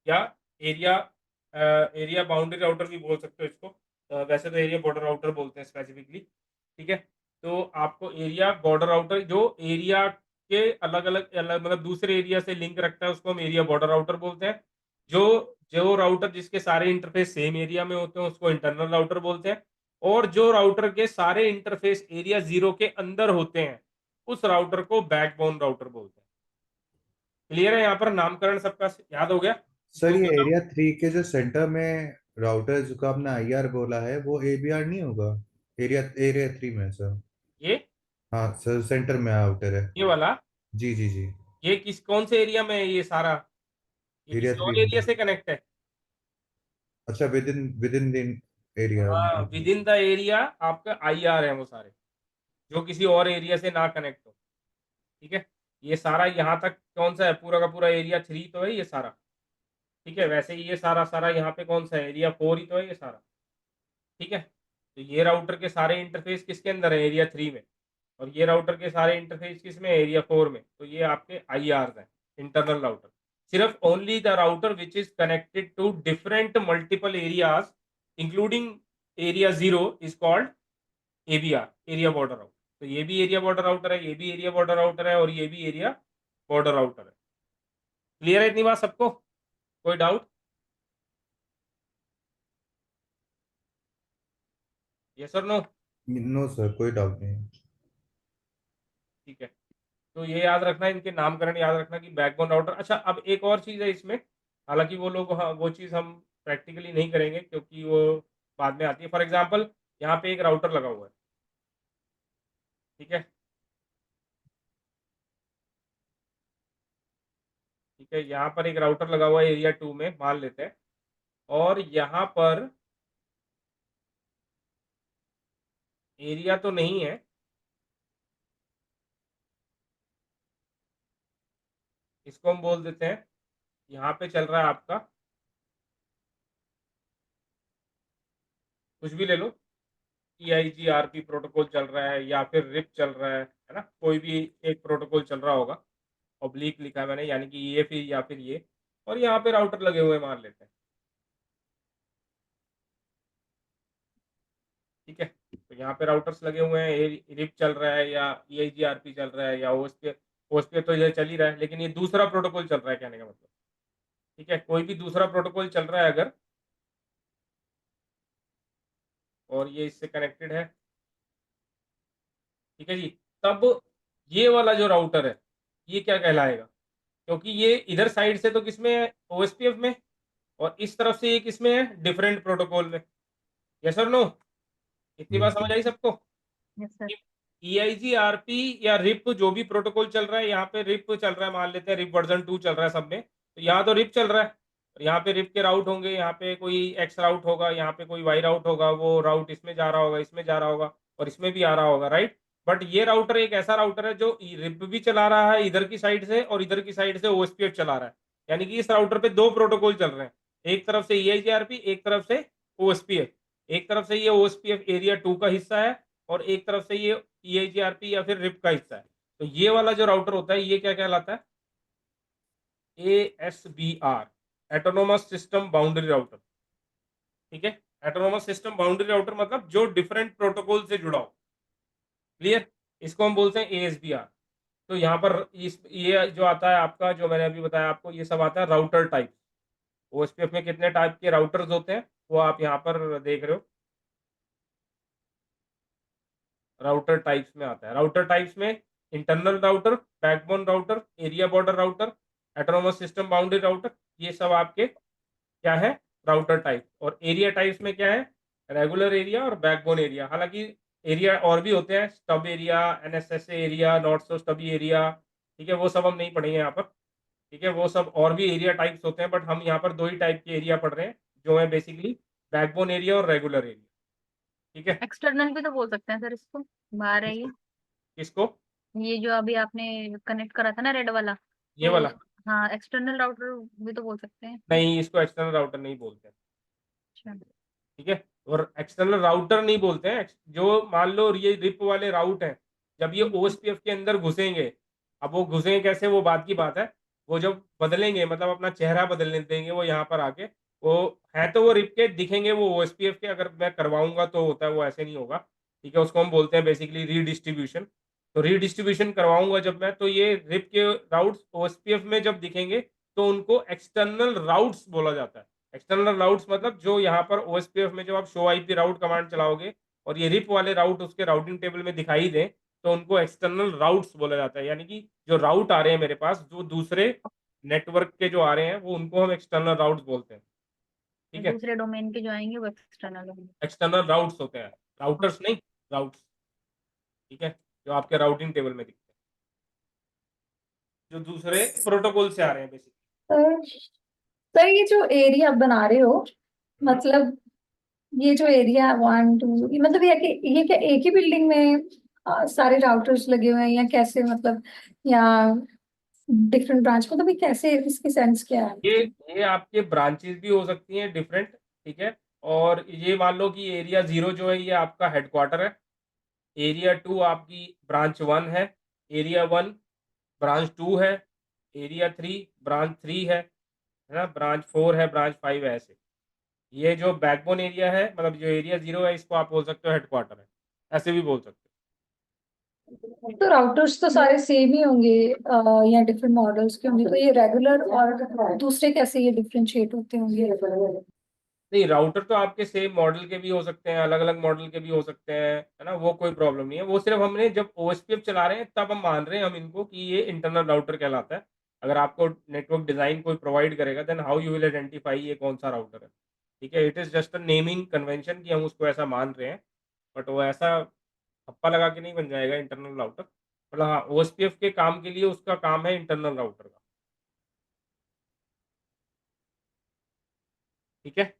या एरिया एरिया बाउंड्री राउटर भी बोल सकते हो इसको। वैसे तो एरिया बॉर्डर राउटर बोलते हैं स्पेसिफिकली। ठीक है, तो आपको एरिया बॉर्डर राउटर जो एरिया के अलग अलग अलग मतलब दूसरे एरिया से लिंक रखता है उसको हम एरिया बॉर्डर राउटर बोलते हैं। जो जो राउटर जिसके सारे इंटरफेस सेम एरिया में होते हैं उसको इंटरनल राउटर बोलते हैं। और जो राउटर के सारे इंटरफेस एरिया 0 के अंदर होते हैं उस राउटर को बैकबोन राउटर बोलते हैं। क्लियर है, यहाँ पर नामकरण सबका याद हो गया। सर जो ये जो एरिया 3 के जो सेंटर में राउटर जो आपने IR बोला है वो ABR नहीं होगा? एरिया एरिया 3 में सर। ये हाँ सर, सेंटर में राउटर है। ये वाला, जी जी जी। ये कौन से एरिया में है ये सारा, ये एरिया किसी 3 और में। एरिया से कनेक्ट है। अच्छा, विद इन द एरिया। हाँ, विद इन द एरिया आपका IR है वो सारे, जो किसी और एरिया से ना कनेक्ट हो। ठीक है, ये सारा यहाँ तक कौन सा है, पूरा का पूरा एरिया 3 तो है ये सारा। ठीक है, वैसे ही ये सारा सारा यहाँ पे कौन सा है, एरिया 4 ही तो है ये सारा। ठीक है, तो ये राउटर के सारे इंटरफेस किसके अंदर है, एरिया 3 में। और ये राउटर के सारे इंटरफेस किस में, एरिया 4 में। तो ये आपके IRs हैं, इंटरनल राउटर। सिर्फ only the router which is connected to different multiple areas including area 0 is called ABR, area border router. तो ये भी एरिया बॉर्डर राउटर है, ये भी एरिया बॉर्डर राउटर है और ये भी एरिया बॉर्डर राउटर है। क्लियर है इतनी बात सबको, कोई डाउट? यस और नो? नो सर, कोई डाउट नहीं। ठीक है, तो ये याद रखना, इनके नामकरण याद रखना कि बैकबोन राउटर। अच्छा, अब एक और चीज़ है इसमें, हालांकि वो लोग, हाँ, वो चीज़ हम प्रैक्टिकली नहीं करेंगे क्योंकि वो बाद में आती है। फॉर एग्जांपल यहाँ पे एक राउटर लगा हुआ है। ठीक है, ठीक है, यहाँ पर एक राउटर लगा हुआ है एरिया 2 में मान लेते हैं। और यहाँ पर एरिया तो नहीं है, इसको हम बोल देते हैं, यहाँ पे चल रहा है आपका, कुछ भी ले लो, EIGRP प्रोटोकॉल चल रहा है या फिर रिप चल रहा है ना, कोई भी एक प्रोटोकॉल चल रहा होगा, ऑब्लिक लिखा है मैंने, यानी कि ये फिर या फिर ये, और यहाँ पे राउटर लगे हुए मान लेते हैं, ठीक है। तो यहाँ पे राउटर्स लगे हुए हैं, रिप चल रहा है या EIGRP चल रहा है या OSPF तो ये चल ही रहा है, लेकिन ये दूसरा प्रोटोकॉल चल रहा है कहने का मतलब, ठीक है। कोई भी दूसरा प्रोटोकॉल चल रहा है अगर, और ये इससे कनेक्टेड है, ठीक है जी, तब ये वाला जो राउटर है ये क्या कहलाएगा, क्योंकि ये इधर साइड से तो किसमें है, OSPF में, और इस तरफ से ये किसमें है, डिफरेंट प्रोटोकॉल में। यस और नो, इतनी बात समझ आई सबको? Yes sir. EIGRP या रिप जो भी प्रोटोकॉल चल रहा है, यहाँ पे रिप चल रहा है मान लेते हैं, रिप वर्जन 2 चल रहा है सब में, तो यहाँ तो रिप चल रहा है, यहाँ पे रिप के राउट होंगे, यहाँ पे कोई X राउट होगा, यहाँ पे कोई Y राउट होगा, वो राउट इसमें जा रहा होगा, इसमें जा रहा होगा, और इसमें भी आ रहा होगा, राइट। बट ये राउटर एक ऐसा राउटर है जो रिप भी चला रहा है इधर की साइड से, और इधर की साइड से OSPF चला रहा है, यानी कि इस राउटर पे दो प्रोटोकॉल चल रहे हैं, एक तरफ से EIGRP, एक तरफ से OSPF। एक तरफ से ये OSPF एरिया 2 का हिस्सा है, और एक तरफ से ये EIGRP या फिर रिप का हिस्सा है। तो ये वाला जो राउटर होता है ये क्या कहलाता है, ASBR, autonomous system boundary router, ठीक है। एटोनोमस सिस्टम बाउंड्री राउटर मतलब जो डिफरेंट प्रोटोकॉल से जुड़ा हो, क्लियर, इसको हम बोलते हैं ASBR। तो यहाँ पर ये जो आता है आपका, जो मैंने अभी बताया आपको, ये सब आता है राउटर टाइप। OSPF में कितने टाइप के राउटर्स होते हैं वो आप यहाँ पर देख रहे हो, राउटर टाइप्स में आता है। राउटर टाइप्स में internal router, backbone router, area border router, autonomous system boundary router, ये सब आपके क्या है, राउटर टाइप। और एरिया टाइप्स में क्या है, रेगुलर एरिया और बैकबोन एरिया। हालांकि एरिया और भी होते हैं, stub area, NSSA area, not so stubby area, ठीक है, वो सब हम नहीं पढ़ेंगे यहाँ पर, ठीक है। वो सब और भी एरिया टाइप्स होते हैं, बट हम यहाँ पर दो ही टाइप के एरिया पढ़ रहे हैं, जो है बेसिकली बैकबोन एरिया और रेगुलर एरिया, ठीक है। एक्सटर्नल भी तो बोल सकते हैं सर इसको, बाहर है ये किसको? ये जो अभी आपने कनेक्ट करा था ना रेड वाला, ये तो वाला? हाँ एक्सटर्नल राउटर भी तो बोल सकते हैं। नहीं, इसको एक्सटर्नल राउटर नहीं बोलते, अच्छा। ठीक है। और एक्सटर्नल राउटर नहीं बोलते हैं जो, मान लो ये रिप वाले राउट हैं, जब ये OSPF के अंदर घुसेंगे, अब वो घुसेंगे कैसे वो बात की बात है, वो जब बदलेंगे मतलब अपना चेहरा बदलने देंगे वो यहाँ पर आके, वो है तो वो रिप के दिखेंगे वो OSPF के, अगर मैं करवाऊंगा तो होता है, वो ऐसे नहीं होगा, ठीक है। उसको हम बोलते हैं बेसिकली रीडिस्ट्रीब्यूशन। तो रीडिस्ट्रीब्यूशन करवाऊंगा जब मैं, तो ये रिप के राउट्स OSPF में जब दिखेंगे तो उनको एक्सटर्नल राउट्स बोला जाता है। एक्सटर्नल राउट्स मतलब जो यहाँ पर OSPF में जो आप शो IP राउट कमांड चलाओगे और ये रिप वाले राउट उसके राउटिंग टेबल में दिखाई दें, तो उनको एक्सटर्नल राउट्स बोला जाता है। यानी कि जो राउट आ रहे हैं मेरे पास, जो दूसरे नेटवर्क के जो आ रहे हैं, वो उनको हम एक्सटर्नल राउट्स बोलते हैं, ठीक है। दूसरे डोमेन के जो आएंगे वो एक्सटर्नल होंगे। एक्सटर्नल राउट्स होते हैं, राउटर्स नहीं, राउट्स, ठीक है, जो आपके राउटिंग टेबल में दिखते हैं, जो दूसरे प्रोटोकॉल से आ रहे हैं बेसिकली। सर सर, ये जो एरिया बना रहे हो, मतलब ये जो एरिया 1 2, मतलब ये क्या एक ही बिल्डिंग में सारे राउटर्स लगे हुए हैं या कैसे, मतलब या डिफरेंट ब्रांच, मतलब ये कैसे, इसकी सेंस क्या है? ये आपके ब्रांचेस भी हो सकती हैं डिफरेंट, ठीक है। और ये मान लो कि एरिया 0 जो है ये आपका हेडक्वार्टर है, एरिया 2 आपकी ब्रांच 1 है, एरिया 1 ब्रांच 2 है, एरिया 3 ब्रांच 3 है ना, ब्रांच 4 है, ब्रांच 5 है, ऐसे। ये जो बैकबोन एरिया है, मतलब जो एरिया 0 है, इसको आप बोल सकते हो हेडक्वार्टर है, ऐसे भी बोल सकते हो। तो राउटर्स तो सारे सेम ही होंगे या डिफरेंट मॉडल्स के होंगे, तो ये रेगुलर और दूसरे कैसे ये डिफरेंशिएट होते होंगे? नहीं, राउटर तो आपके सेम मॉडल के भी हो सकते हैं, अलग अलग मॉडल के भी हो सकते हैं, है ना, वो कोई प्रॉब्लम नहीं है। वो सिर्फ हमने जब OSPF चला रहे हैं तब हम मान रहे हैं हम इनको कि ये इंटरनल राउटर कहलाता है। अगर आपको नेटवर्क डिजाइन कोई प्रोवाइड करेगा, then how you will identify ये कौन सा राउटर है, ठीक है। It is just a naming convention कि हम उसको ऐसा मान रहे हैं, बट वो ऐसा ठप्पा लगा के नहीं बन जाएगा इंटरनल राउटर। मतलब हाँ, OSPF के काम के लिए उसका काम है इंटरनल राउटर का, ठीक है।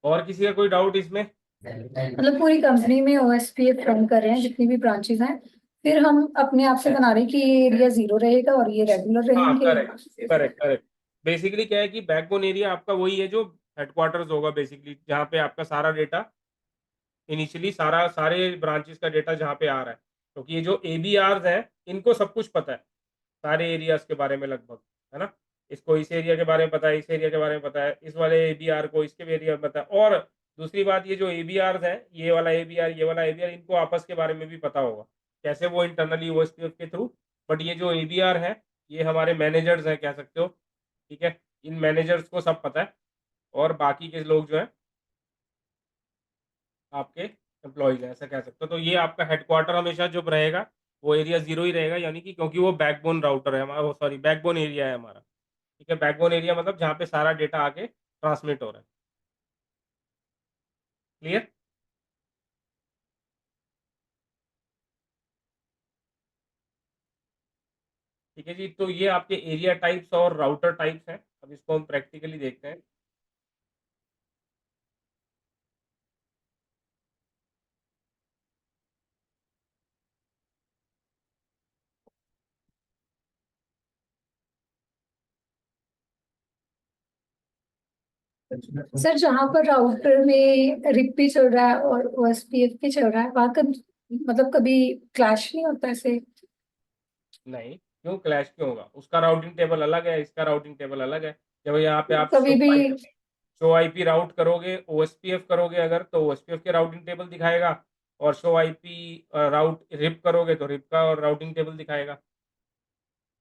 और किसी का कोई डाउट इसमें? मतलब पूरी कंपनी में OSPF रन कर रहे हैं जितनी भी ब्रांचेस हैं, फिर हम अपने आप से बना रहे हैं कि ये एरिया 0 रहेगा और ये रेगुलर हाँ, रहेंगे। Correct correct. बेसिकली क्या है कि बैकबोन एरिया आपका वही है जो हेडक्वार्टर्स होगा बेसिकली, जहाँ पे आपका सारा डेटा इनिशियली सारे ब्रांचेस का डेटा जहाँ पे आ रहा है, क्योंकि ये जो ABRs हैं इनको सब कुछ पता है सारे एरियाज के बारे में लगभग, है ना? इसको इस एरिया के बारे में पता है, इस एरिया के बारे में पता है, इस वाले ABR को इसके एरिया में पता है। और दूसरी बात, ये जो ABRs हैं, ये वाला ABR, ये वाला ABR, इनको आपस के बारे में भी पता होगा, कैसे वो इंटरनली OSPF के थ्रू। बट ये जो ABR है, ये हमारे मैनेजर्स हैं कह सकते हो, ठीक है? इन मैनेजर्स को सब पता है, और बाकी के लोग जो है आपके एम्प्लॉइज हैं, ऐसा कह सकते हो। तो ये आपका हेडक्वार्टर हमेशा जो रहेगा वो एरिया 0 ही रहेगा, यानी कि क्योंकि वो बैकबोन राउटर है हमारा, सॉरी बैकबोन एरिया है हमारा, ठीक है? बैकबोन एरिया मतलब जहाँ पे सारा डेटा आके ट्रांसमिट हो रहा है। क्लियर? ठीक है जी, तो ये आपके एरिया टाइप्स और राउटर टाइप्स हैं। अब इसको हम प्रैक्टिकली देखते हैं। सर जहाँ पर राउटर में रिप चल रहा है और OSPF भी चल रहा है, वहाँ मतलब कभी क्लैश नहीं होता ऐसे? नहीं, क्यों क्लैश क्यों होगा? उसका राउटिंग टेबल अलग है, इसका राउटिंग टेबल अलग है। जब यहाँ पे आप कभी भी शो IP राउट करोगे, OSPF करोगे अगर, तो OSPF के राउटिंग टेबल दिखाएगा, और शो IP राउट रिप करोगे तो रिप का और राउटिंग टेबल दिखाएगा,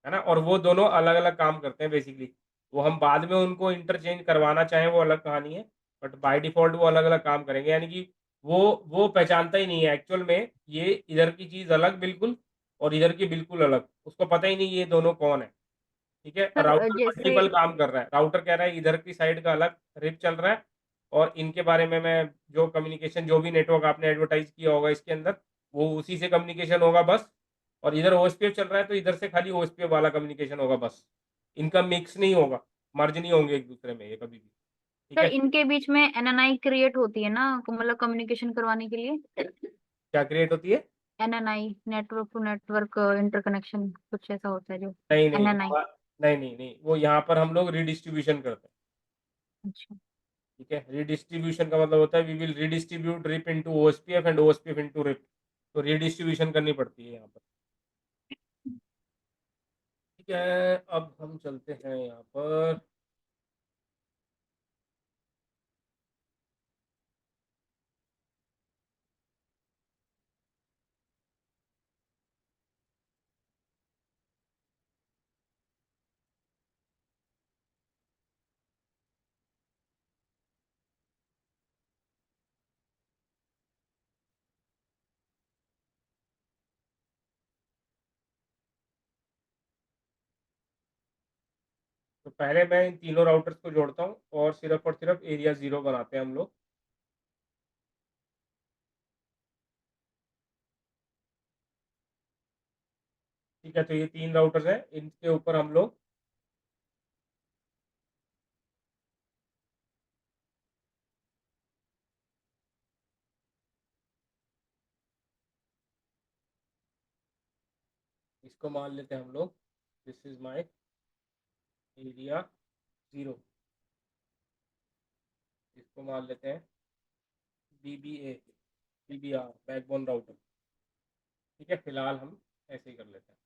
है ना? और वो दोनों अलग अलग काम करते हैं बेसिकली। वो हम बाद में उनको इंटरचेंज करवाना चाहें वो अलग कहानी है, बट बाय डिफॉल्ट वो अलग अलग काम करेंगे, यानी कि वो पहचानता ही नहीं है एक्चुअल में, ये इधर की चीज़ अलग बिल्कुल और इधर की बिल्कुल अलग, उसको पता ही नहीं ये दोनों कौन है, ठीक है? सर राउटर जैसे मल्टीपल काम कर रहा है, राउटर कह रहा है इधर की साइड का अलग रिप चल रहा है, और इनके बारे में मैं जो कम्युनिकेशन, जो भी नेटवर्क आपने एडवर्टाइज किया होगा इसके अंदर, वो उसी से कम्युनिकेशन होगा बस। और इधर OSPF चल रहा है तो इधर से खाली OSPF वाला कम्युनिकेशन होगा बस, इनका मिक्स नहीं होगा, मर्ज नहीं होंगे एक दूसरे में ये कभी भी, ठीक सर है? इनके बीच में NNI क्रिएट होती है ना, मतलब कम्युनिकेशन करवाने के लिए। क्या क्रिएट होती है? NNI network to network interconnection, कुछ ऐसा होता है जो नहीं नहीं NNI। नहीं नहीं नहीं, वो यहाँ पर हम लोग रिडिस्ट्रीब्यूशन करते हैं, अच्छा। ठीक है? रिडिस्ट्रीब्यूशन का मतलब होता है we will redistribute RIP into OSPF and OSPF into RIP, तो रिडिस्ट्रीब्यूशन करनी पड़ती है यहाँ पर, ठीक है? अब हम चलते हैं यहाँ पर। तो पहले मैं इन तीनों राउटर्स को जोड़ता हूँ और सिर्फ एरिया 0 बनाते हैं हम लोग। ठीक है, तो ये 3 राउटर्स हैं, इनके ऊपर हम लोग इसको मान लेते हैं हम लोग, दिस इज माय एरिया 0, इसको मान लेते हैं BBR बैकबोन राउटर, ठीक है? फिलहाल हम ऐसे ही कर लेते हैं,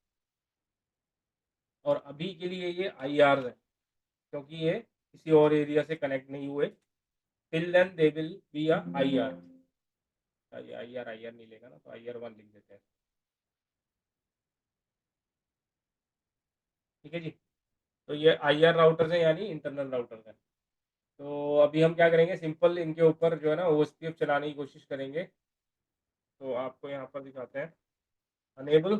और अभी के लिए ये IRs है क्योंकि ये किसी और एरिया से कनेक्ट नहीं हुए, till then they will be a IR। ये IR नहीं लेगा ना, तो IR1 लिख देते हैं, ठीक है जी? तो ये IR राउटर्स है, यानी इंटरनल राउटर्स है। तो अभी हम क्या करेंगे, सिंपल इनके ऊपर जो है ना OSPF चलाने की कोशिश करेंगे। तो आपको यहाँ पर दिखाते हैं, अनेबल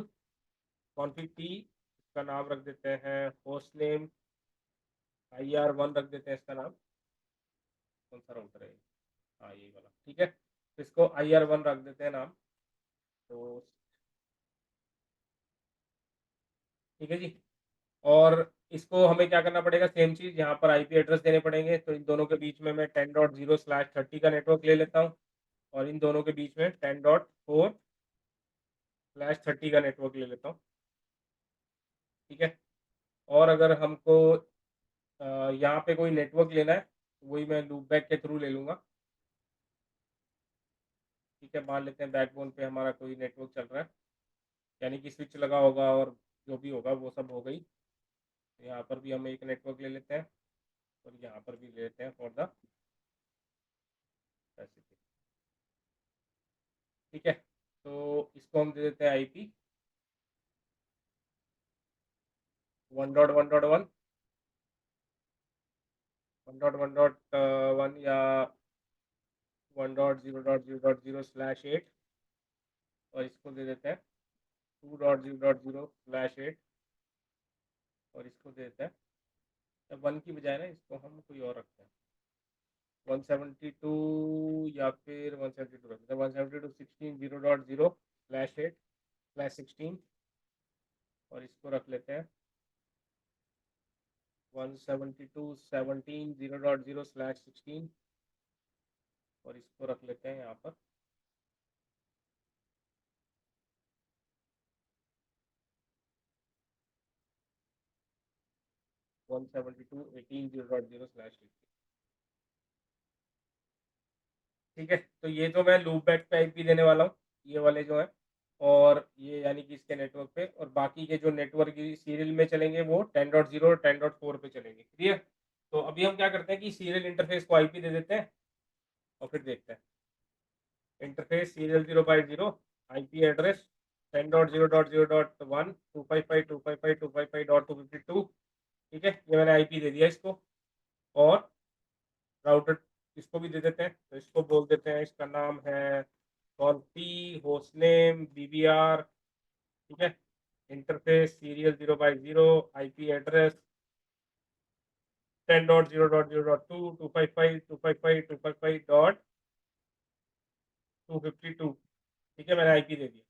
कॉन्फ़िग T, इसका नाम रख देते हैं होस्ट नेम, IR1 रख देते हैं इसका नाम। कौन सा राउटर है? हाँ, यही वाला, ठीक है? तो इसको IR1 रख देते हैं नाम, तो ठीक है जी। और इसको हमें क्या करना पड़ेगा, सेम चीज़ यहाँ पर आईपी एड्रेस देने पड़ेंगे। तो इन दोनों के बीच में मैं 10.0/30 का नेटवर्क ले लेता हूँ और इन दोनों के बीच में 10.4/30 का नेटवर्क ले लेता हूँ, ठीक है। और अगर हमको यहाँ पे कोई नेटवर्क लेना है, वही मैं लूप बैक के थ्रू ले लूँगा, ठीक है। मान लेते हैं बैकबोन पे हमारा कोई नेटवर्क चल रहा है, यानी कि स्विच लगा होगा और जो भी होगा वो सब हो गई। तो यहाँ पर भी हम एक नेटवर्क ले लेते हैं और यहाँ पर भी ले लेते हैं फॉर द फैसिलिटी, ठीक है। तो इसको हम दे देते हैं IP 1.1.1 1.1.1 या 1.0.0.0/8 और इसको दे देते हैं 2.0.0/8 और इसको दे देते हैं 1 की बजाय ना इसको हम कोई और रखते हैं 172 या फिर 172 रखते हैं 172.16.0.0/8/16 और इसको रख लेते हैं 172.17.0.0/16 और इसको रख लेते हैं यहाँ पर 172.18.0.0/18, ठीक है। तो ये तो मैं लूप बैक पे IP देने वाला हूँ, ये वाले जो है, और ये यानी कि इसके नेटवर्क पे, और बाकी के जो नेटवर्क सीरियल में चलेंगे वो 10.0 और 10.4 पे चलेंगे, क्लियर। तो अभी हम क्या करते हैं कि सीरियल इंटरफेस को IP दे देते हैं और फिर देखते हैं। इंटरफेस सीरियल 0/0 IP एड्रेस 10.0.0.1 255.255.255.252, ठीक है। ये मैंने IP दे दिया इसको, और राउटर इसको भी दे देते हैं। तो इसको बोल देते हैं, इसका नाम है कॉन्फी होस्ट नेम BBR, ठीक है। इंटरफेस सीरियल 0/0 IP एड्रेस 10.0.0.2 255.255.252, ठीक है। मैंने IP दे दिया,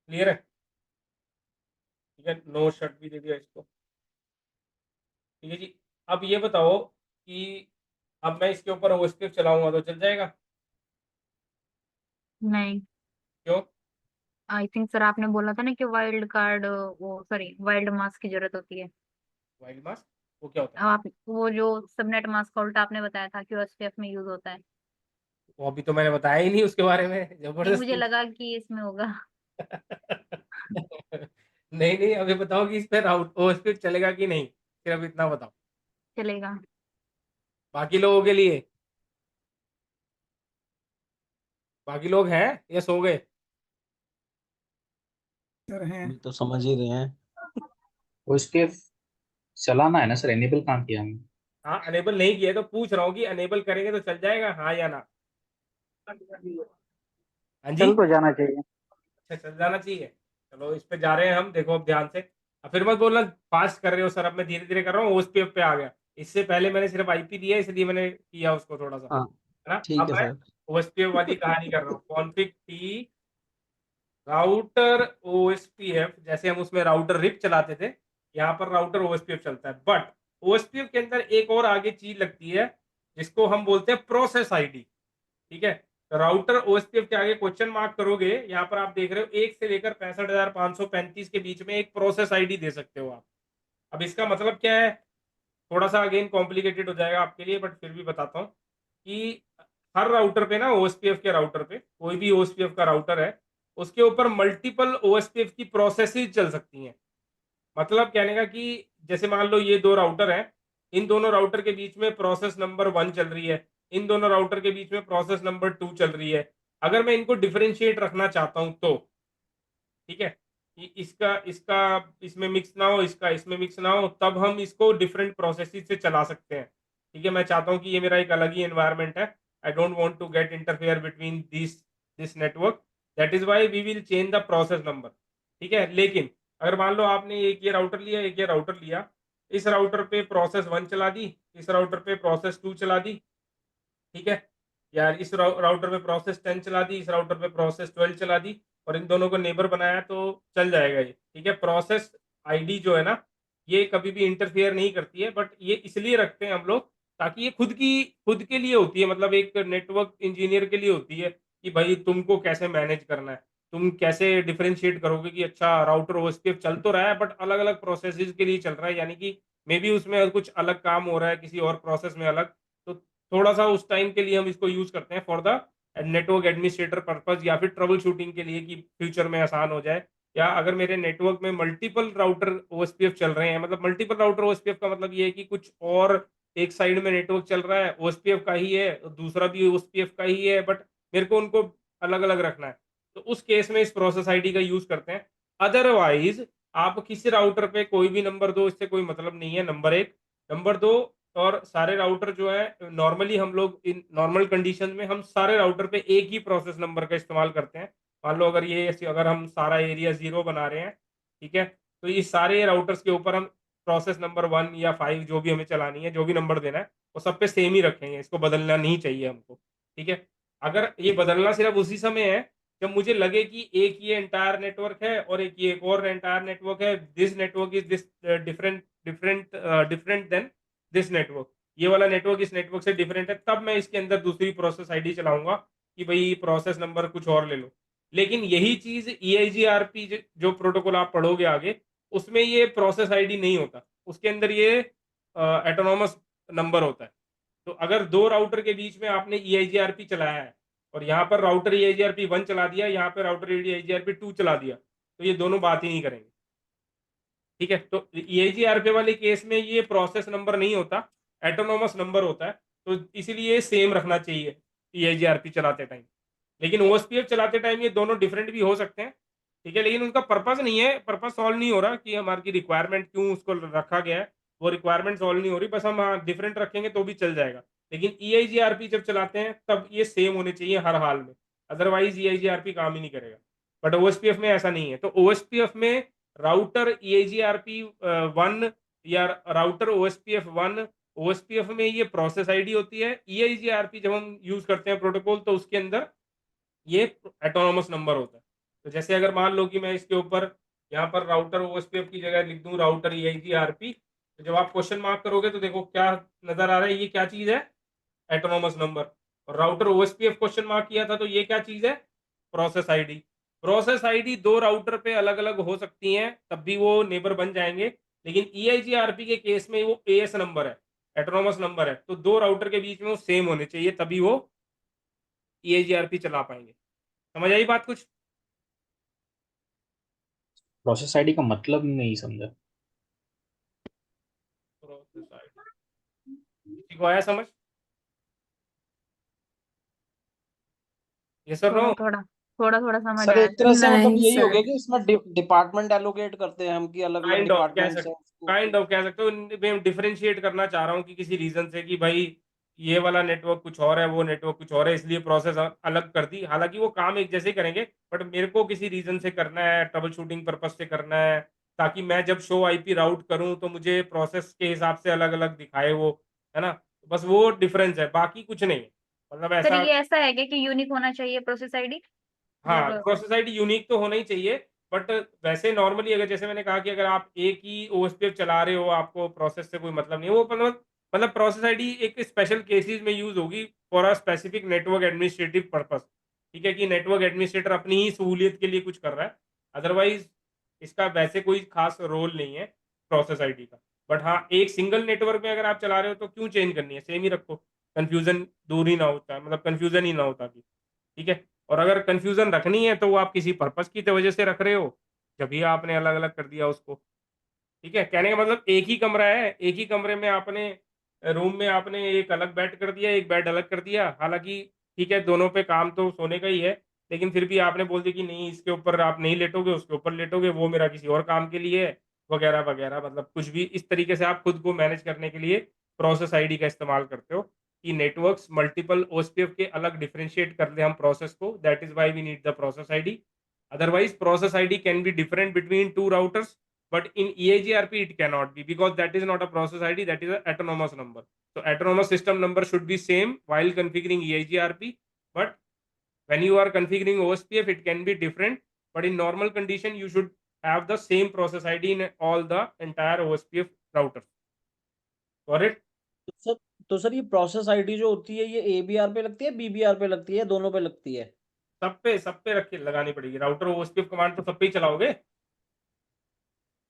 क्लियर है, ठीक है। नो शट भी दे दिया इसको, ठीक है जी। अब ये बताओ कि अब मैं इसके ऊपर OSPF चलाऊंगा तो चल जाएगा? नहीं, क्यों? आई थिंक सर आपने बोला था ना कि वाइल्ड कार्ड, वो सॉरी वाइल्ड मास्क की जरूरत होती है। वाइल्ड मास्क वो क्या होता अब आप वो जो सबनेट मास्क का उल्टा आपने बताया था कि OSPF में यूज होता है। है? वो अभी तो मैंने बताया ही नहीं उसके बारे में, नहीं, मुझे जबरदस्ती। लगा कि इसमें होगा। नहीं नहीं, अभी बताओ कि इस पे राउट OSPF चलेगा कि नहीं, सिर्फ इतना बताओ। चलेगा। बाकी लोगों के लिए, बाकी लोग हैं या सो गए? सर हैं। हम तो समझ ही रहे हैं। उसके चलाना है ना सर, एनेबल कहाँ किया हमने? हाँ, अनेबल नहीं किया तो पूछ रहा हूँ कि अनेबल करेंगे तो चल जाएगा, हाँ या ना? हाँ जी, चल तो जाना चाहिए। अच्छा चल जाना चाहिए। चलो इस पे जा रहे हैं हम, देखो अब ध्यान से। अब फिर मत बोलना फास्ट कर रहे हो सर, अब मैं धीरे धीरे कर रहा हूँ, OSPF पे आ गया। इससे पहले मैंने सिर्फ IP दिया, इसलिए मैंने किया उसको थोड़ा सा, हाँ है ना। ठीक अब है मैं सर। OSPF वाली कहानी कर रहा हूँ, कॉन्फ़िग T राउटर OSPF, जैसे हम उसमें राउटर रिप चलाते थे, यहाँ पर राउटर OSPF चलता है। बट OSPF के अंदर एक और आगे चीज लगती है जिसको हम बोलते हैं प्रोसेस ID, ठीक है। तो राउटर OSPF के आगे क्वेश्चन मार्क करोगे, यहाँ पर आप देख रहे हो 1 से लेकर 65,535 के बीच में एक प्रोसेस ID दे सकते हो आप। अब इसका मतलब क्या है, थोड़ा सा अगेन कॉम्प्लिकेटेड हो जाएगा आपके लिए, बट फिर भी बताता हूँ कि हर राउटर पे ना, OSPF के राउटर पे, कोई भी OSPF का राउटर है, उसके ऊपर मल्टीपल OSPF की प्रोसेसेस चल सकती हैं। मतलब कहने का कि जैसे मान लो ये दो राउटर हैं, इन दोनों राउटर के बीच में प्रोसेस नंबर 1 चल रही है, इन दोनों राउटर के बीच में प्रोसेस नंबर 2 चल रही है। अगर मैं इनको डिफरेंशिएट रखना चाहता हूं तो, ठीक है, कि इसका इसका इसमें मिक्स ना हो, इसका इसमें मिक्स ना हो, तब हम इसको डिफरेंट प्रोसेसेस से चला सकते हैं, ठीक है। मैं चाहता हूं कि ये मेरा एक अलग ही एनवायरनमेंट है, I don't want to get interfere between this network, that is why we will change the process number, ठीक है। लेकिन अगर मान लो आपने एक ये राउटर लिया, एक ये राउटर लिया, इस राउटर पे प्रोसेस 1 चला दी, इस राउटर पे प्रोसेस 2 चला दी, ठीक है, यार इस राउटर पे प्रोसेस 10 चला दी, इस राउटर पे प्रोसेस 12 चला दी, और इन दोनों को नेबर बनाया तो चल जाएगा ये, ठीक है। प्रोसेस ID जो है ना, ये कभी भी इंटरफेयर नहीं करती है, बट ये इसलिए रखते हैं हम लोग ताकि ये खुद के लिए होती है, मतलब एक नेटवर्क इंजीनियर के लिए होती है कि भाई तुमको कैसे मैनेज करना है, तुम कैसे डिफरेंशिएट करोगे कि अच्छा राउटर ओएसपीएफ चल तो रहा है बट अलग अलग प्रोसेसेस के लिए चल रहा है, यानी कि मे बी उसमें कुछ अलग काम हो रहा है किसी और प्रोसेस में अलग, तो थोड़ा सा उस टाइम के लिए हम इसको यूज करते हैं for the network administrator purpose, या फिर ट्रबल शूटिंग के लिए कि फ्यूचर में आसान हो जाए। या अगर मेरे नेटवर्क में मल्टीपल राउटर ओएसपीएफ चल रहे हैं, मतलब मल्टीपल राउटर ओएसपीएफ का मतलब ये है कि कुछ और एक साइड में नेटवर्क चल रहा है ओएसपीएफ का ही है, दूसरा भी ओएसपीएफ का ही है, बट मेरे को उनको अलग अलग रखना है, तो उस केस में इस प्रोसेस आईडी का यूज करते हैं। अदरवाइज आप किसी राउटर पे कोई भी नंबर दो, इससे कोई मतलब नहीं है, नंबर एक। नंबर दो, और सारे राउटर जो है नॉर्मली हम लोग इन नॉर्मल कंडीशन में हम सारे राउटर पे एक ही प्रोसेस नंबर का इस्तेमाल करते हैं। मान लो अगर हम सारा एरिया 0 बना रहे हैं, ठीक है, तो इस सारे राउटर्स के ऊपर हम प्रोसेस नंबर 1 या 5 जो भी हमें चलानी है, जो भी नंबर देना है, वो सब पे सेम ही रखेंगे, इसको बदलना नहीं चाहिए हमको, ठीक है। अगर ये बदलना सिर्फ उसी समय है जब मुझे लगे कि एक ये एंटायर नेटवर्क है और एक ये एक और एंटायर नेटवर्क है, this network is this different different different than this network, ये वाला नेटवर्क इस नेटवर्क से डिफरेंट है, तब मैं इसके अंदर दूसरी प्रोसेस आईडी चलाऊंगा कि भाई प्रोसेस नंबर कुछ और ले लो। लेकिन यही चीज EIGRP जो प्रोटोकॉल आप पढ़ोगे आगे, उसमें ये प्रोसेस आईडी नहीं होता, उसके अंदर ये एटोनॉमस नंबर होता है। तो अगर दो राउटर के बीच में आपने EIGRP चलाया है और यहाँ पर राउटर EIGRP 1 चला दिया, यहाँ पर राउटर EIGRP 2 चला दिया, तो ये दोनों बात ही नहीं करेंगे, ठीक है। तो EIGRP वाले केस में ये प्रोसेस नंबर नहीं होता, एटोनॉमस नंबर होता है, तो इसीलिए सेम रखना चाहिए EIGRP चलाते टाइम। लेकिन OSPF चलाते टाइम ये दोनों डिफरेंट भी हो सकते हैं, ठीक है, लेकिन उनका पर्पस नहीं है, पर्पस सॉल्व नहीं हो रहा कि हमारी रिक्वायरमेंट क्यों उसको रखा गया है, वो रिक्वायरमेंट सॉल्व नहीं हो रही, बस हम डिफरेंट रखेंगे तो भी चल जाएगा। लेकिन EIGRP जब चलाते हैं तब ये सेम होने चाहिए हर हाल में, अदरवाइज EIGRP काम ही नहीं करेगा। बट OSPF में ऐसा नहीं है, तो OSPF में राउटर EIGRP 1 या राउटर OSPF 1, OSPF में ये प्रोसेस आईडी होती है, EIGRP जब हम यूज करते हैं प्रोटोकॉल तो उसके अंदर ये एटोनॉमस नंबर होता है। तो जैसे अगर मान लो कि मैं इसके ऊपर यहाँ पर राउटर OSPF की जगह लिख दूं राउटर EIGRP, तो जब आप क्वेश्चन मार्क करोगे तो देखो क्या नजर आ रहा है, ये क्या चीज है, एटोनॉमस नंबर। और राउटर OSPF क्वेश्चन मार्क किया था तो ये क्या चीज है, प्रोसेस आईडी। प्रोसेस आईडी दो राउटर पे अलग अलग हो सकती हैं, तब भी वो नेबर बन जाएंगे, लेकिन EIGRP के केस में वो AS नंबर है, एटोनॉमस नंबर है, तो दो राउटर के बीच में वो सेम होने चाहिए, तभी वो EIGRP चला पाएंगे। समझ आई बात कुछ? प्रोसेस आईडी का मतलब नहीं समझा। प्रोसेस आईडी किसी को आया समझ? ये सर नो थोड़ा थोड़ा थोड़ा समझ सर आया। एक तरह से मतलब नहीं यही हो सर। गया कि इसमें डिपार्टमेंट एलोकेट करते हैं हम कि अलग अलग काइंड ऑफ कह डिपार्टमेंट सकते हैं उसको। काइंड ऑफ कह सकते हो, मैं डिफरेंशिएट करना चाह रहा हूँ कि किसी रीजन से कि भाई ये वाला नेटवर्क कुछ और है, वो नेटवर्क कुछ और है, इसलिए प्रोसेस अलग कर दी, हालांकि वो काम एक जैसे ही करेंगे, बट मेरे को किसी रीजन से करना है, ट्रबल शूटिंग पर्पज से करना है, ताकि मैं जब शो IP राउट करूं तो मुझे प्रोसेस के हिसाब से अलग अलग दिखाए वो, है ना, बस वो डिफरेंस है, बाकी कुछ नहीं है, मतलब सर ऐसा। ये ऐसा है क्या कि यूनिक होना चाहिए प्रोसेस आईडी? हाँ, जब प्रोसेस आईडी यूनिक तो होना ही चाहिए, बट वैसे नॉर्मली अगर जैसे मैंने कहा कि अगर आप एक ही OSPF चला रहे हो, आपको प्रोसेस से कोई मतलब नहीं है, वो मतलब प्रोसेस आईडी एक स्पेशल केसेस में यूज होगी for a specific network administrative purpose, ठीक है, कि नेटवर्क एडमिनिस्ट्रेटर अपनी ही सहूलियत के लिए कुछ कर रहा है, अदरवाइज इसका वैसे कोई खास रोल नहीं है प्रोसेस आईडी का। बट हाँ, एक सिंगल नेटवर्क में अगर आप चला रहे हो तो क्यों चेंज करनी है, सेम ही रखो, कंफ्यूजन दूर ही ना होता है, मतलब कंफ्यूजन ही ना होता कि, ठीक है। और अगर कंफ्यूजन रखनी है तो वो आप किसी पर्पस की वजह से रख रहे हो, जब भी आपने अलग अलग कर दिया उसको, ठीक है। कहने का मतलब एक ही कमरा है, एक ही कमरे में आपने रूम में आपने एक अलग बेड कर दिया, एक बेड अलग कर दिया, हालांकि ठीक है दोनों पे काम तो सोने का ही है, लेकिन फिर भी आपने बोल दिया कि नहीं इसके ऊपर आप नहीं लेटोगे, उसके ऊपर लेटोगे, वो मेरा किसी और काम के लिए है, वगैरह वगैरह, मतलब कुछ भी इस तरीके से आप खुद को मैनेज करने के लिए प्रोसेस आईडी का इस्तेमाल करते हो कि नेटवर्क्स मल्टीपल OSPF के अलग डिफरेंशिएट कर ले हम प्रोसेस को, that is why we need the process ID. Otherwise process ID can be different between two routers, but in EIGRP it cannot be, because that is not a process ID, that is an autonomous number. So autonomous system number should be same while configuring EIGRP, but when you are configuring OSPF it can be different, but in normal condition you should have the same process ID in all the entire OSPF routers. Correct? तो sir ये process ID जो होती है ये ABR पे लगती है, BBR पे लगती है, दोनों पे लगती है? सब पे रख के लगानी पड़ेगी। राउटर OSPF कमांड तो सब पे ही चलाओगे।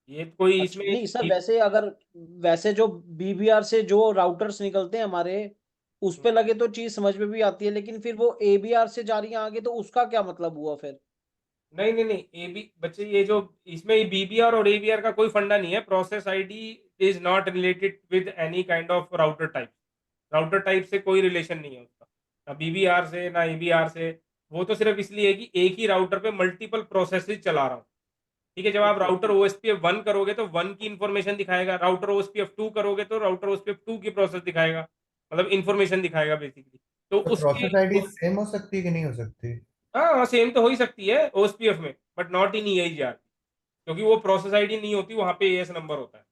ये कोई अच्छा, इसमें नहीं सर, वैसे जो BBR से जो राउटर्स निकलते हैं हमारे, उस पे लगे तो चीज समझ में भी आती है, लेकिन फिर वो ABR से जा रही है आगे, तो उसका क्या मतलब हुआ फिर? नहीं एबी बच्चे, ये जो इसमें BBR और ABR का कोई फंडा नहीं है। Process ID is not related with any kind of router type. Router type से कोई रिलेशन नहीं है उसका, ना BBR से ना ABR से। वो तो सिर्फ इसलिए है कि एक ही राउटर पे मल्टीपल प्रोसेसेस चला रहा हूँ। ठीक है, जब आप राउटर OSPF 1 करोगे तो 1 की इंफॉर्मेशन दिखाएगा, राउटर OSPF 2 करोगे तो राउटर OSPF 2 की प्रोसेस दिखाएगा, मतलब इंफॉर्मेशन दिखाएगा बेसिकली। तो तो उसके प्रोसेस आईडी सेम हो सकती है कि नहीं हो सकती? हाँ सेम तो हो ही सकती है OSPF में, बट नॉट इन EIGRP, क्योंकि वो प्रोसेस आईडी नहीं होती, वहां पे AS नंबर होता है।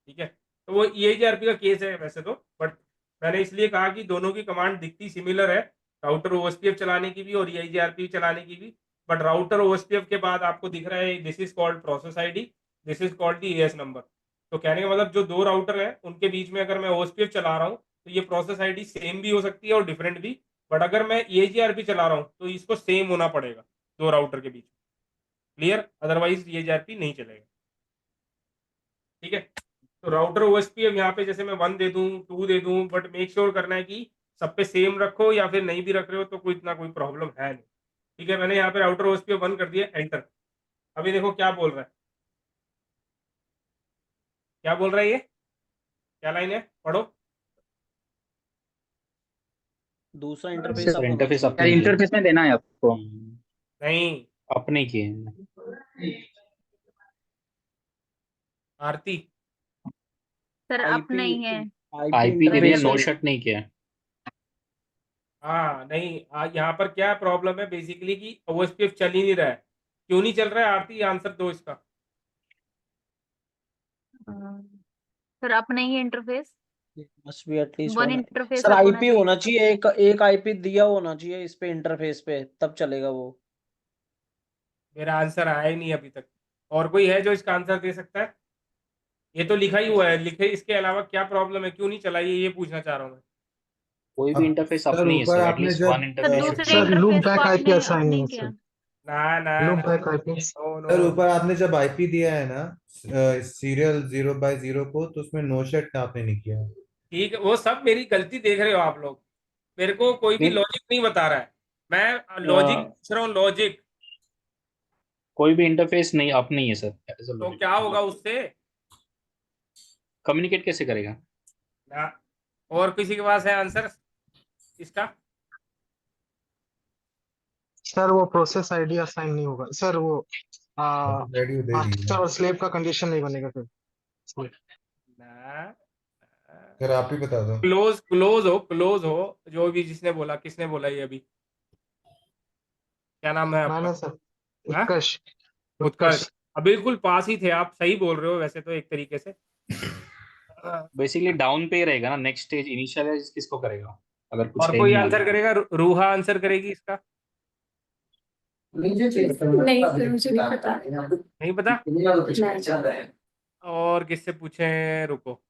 ठीक है, तो वो EIGRP का केस है वैसे तो, बट मैंने इसलिए कहा कि दोनों की कमांड दिखती सिमिलर है, राउटर OSPF चलाने की भी और EIGRP चलाने की भी। बट राउटर OSPF के बाद आपको दिख रहा है this is called process ID, this is called the AS number. तो कहने का मतलब जो दो राउटर है उनके बीच में अगर मैं OSPF चला रहा हूँ तो ये प्रोसेस आईडी सेम भी हो सकती है और डिफरेंट भी। बट अगर मैं EIGRP चला रहा हूँ तो इसको सेम होना पड़ेगा दो राउटर के बीच। क्लियर? अदरवाइज EIGRP नहीं चलेगा। ठीक है, तो राउटर OSPF यहाँ पे जैसे मैं 1 दे दूं 2 दे दूं, बट मेक श्योर करना है कि सब पे सेम रखो, या फिर नहीं भी रख रहे हो तो कोई इतना कोई प्रॉब्लम है नहीं। ठीक है, मैंने यहाँ पे राउटर OSPF 1 कर दिया, एंटर। अभी देखो क्या बोल रहा है, क्या बोल रहा है, ये क्या लाइन है, पढ़ो। दूसरा इंटरफेस सर अब होना इंटरफेस चाहिए। अपने इंटरफेस में देना है आपको। नहीं, अपने की है। आरती सर अपना ही है। आईपी के लिए इंटरफेस नो शट नहीं किया। हाँ नहीं, यहाँ पर क्या प्रॉब्लम है बेसिकली कि OSPF चल ही नहीं रहा है। क्यों नहीं चल रहा है आरती, आंसर दो इसका। सर अपना ही interface, must be at least one one. Interface sir होना आईपी चाहिए। होना चाहिए, एक आईपी दिया होना चाहिए इस पे, इंटरफेस पे, तब चलेगा वो। मेरा आंसर आया ही नहीं अभी तक। और कोई है जो इसका आंसर दे सकता है? ये तो लिखा ही हुआ है, लिखे इसके अलावा क्या प्रॉब्लम है, क्यों नहीं चला, ये पूछना चाह रहा हूँ मैं। कोई भी इंटरफेस सर अपनी है ऊपर सर, आपने एटलीस्ट जब वन इंटरफेस दूसरे शुड सर लूप इंटरफेस को बैक आईपी आपने असाइन नहीं है किया। सर। ना loopback IP no sir ऊपर आपने जब आईपी दिया है ना सीरियल 0/0 को, तो उसमें नो शट आपने नहीं किया। ठीक है, वो सब मेरी गलती देख रहे हो आप लोग। मेरे को कोई भी नहीं, लॉजिक नहीं बता रहा है, मैं लॉजिक पूछ रहा हूँ, लॉजिक। कोई भी इंटरफेस नहीं अपनी है सर। तो क्या होगा उससे कम्युनिकेट कैसे करेगा? ना? और किसी के पास है आंसर इसका? सर वो प्रोसेस आईडी असाइन नहीं होगा सर। वो रेडी दे मास्टर दीजिए और स्लेव का कंडीशन नहीं बनेगा फिर। ना, सर, आप ही बता दो। क्लोज हो जो भी, जिसने बोला, किसने बोला ये अभी, क्या नाम है आपका? मैंने सर हाँ? उत्कर्ष। उत्कर्ष। बिल्कुल पास ही थे आप, सही बोल रहे हो वैसे तो एक तरीके से। बेसिकली डाउन पे ही रहेगा ना, नेक्स्ट स्टेज इनिशियलाइज किसको करेगा अगर कुछ और है कोई नहीं आंसर आगे? करेगा? रूहा आंसर करेगी इसका? नहीं सर, मुझे नहीं पता। नहीं पता? नहीं। और किससे पूछें, रुको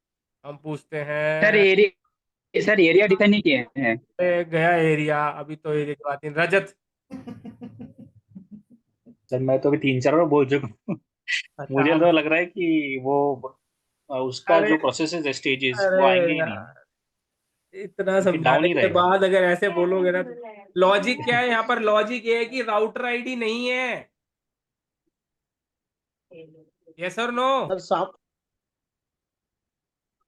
हम पूछते सर हैं। एरिया, सर एरिया डिफाइन नहीं किए हैं। गया एरिया, अभी तो एरिया की बात नहीं। रजत। सर मैं तो अभी 3-4 बार बोल चुका हूँ। अच्छा, मुझे हम तो लग रहा है कि वो उसका अरे जो प्रोसेस है स्टेजेस अरे वो आएंगे ही नहीं, यार, इतना क्योंकि डाउन समझाने ही के रहेगा। बाद अगर ऐसे बोलोगे ना, लॉजिक क्या है यहाँ पर? लॉजिक ये है कि राउटर आईडी नहीं है। यस और नो? सर साफ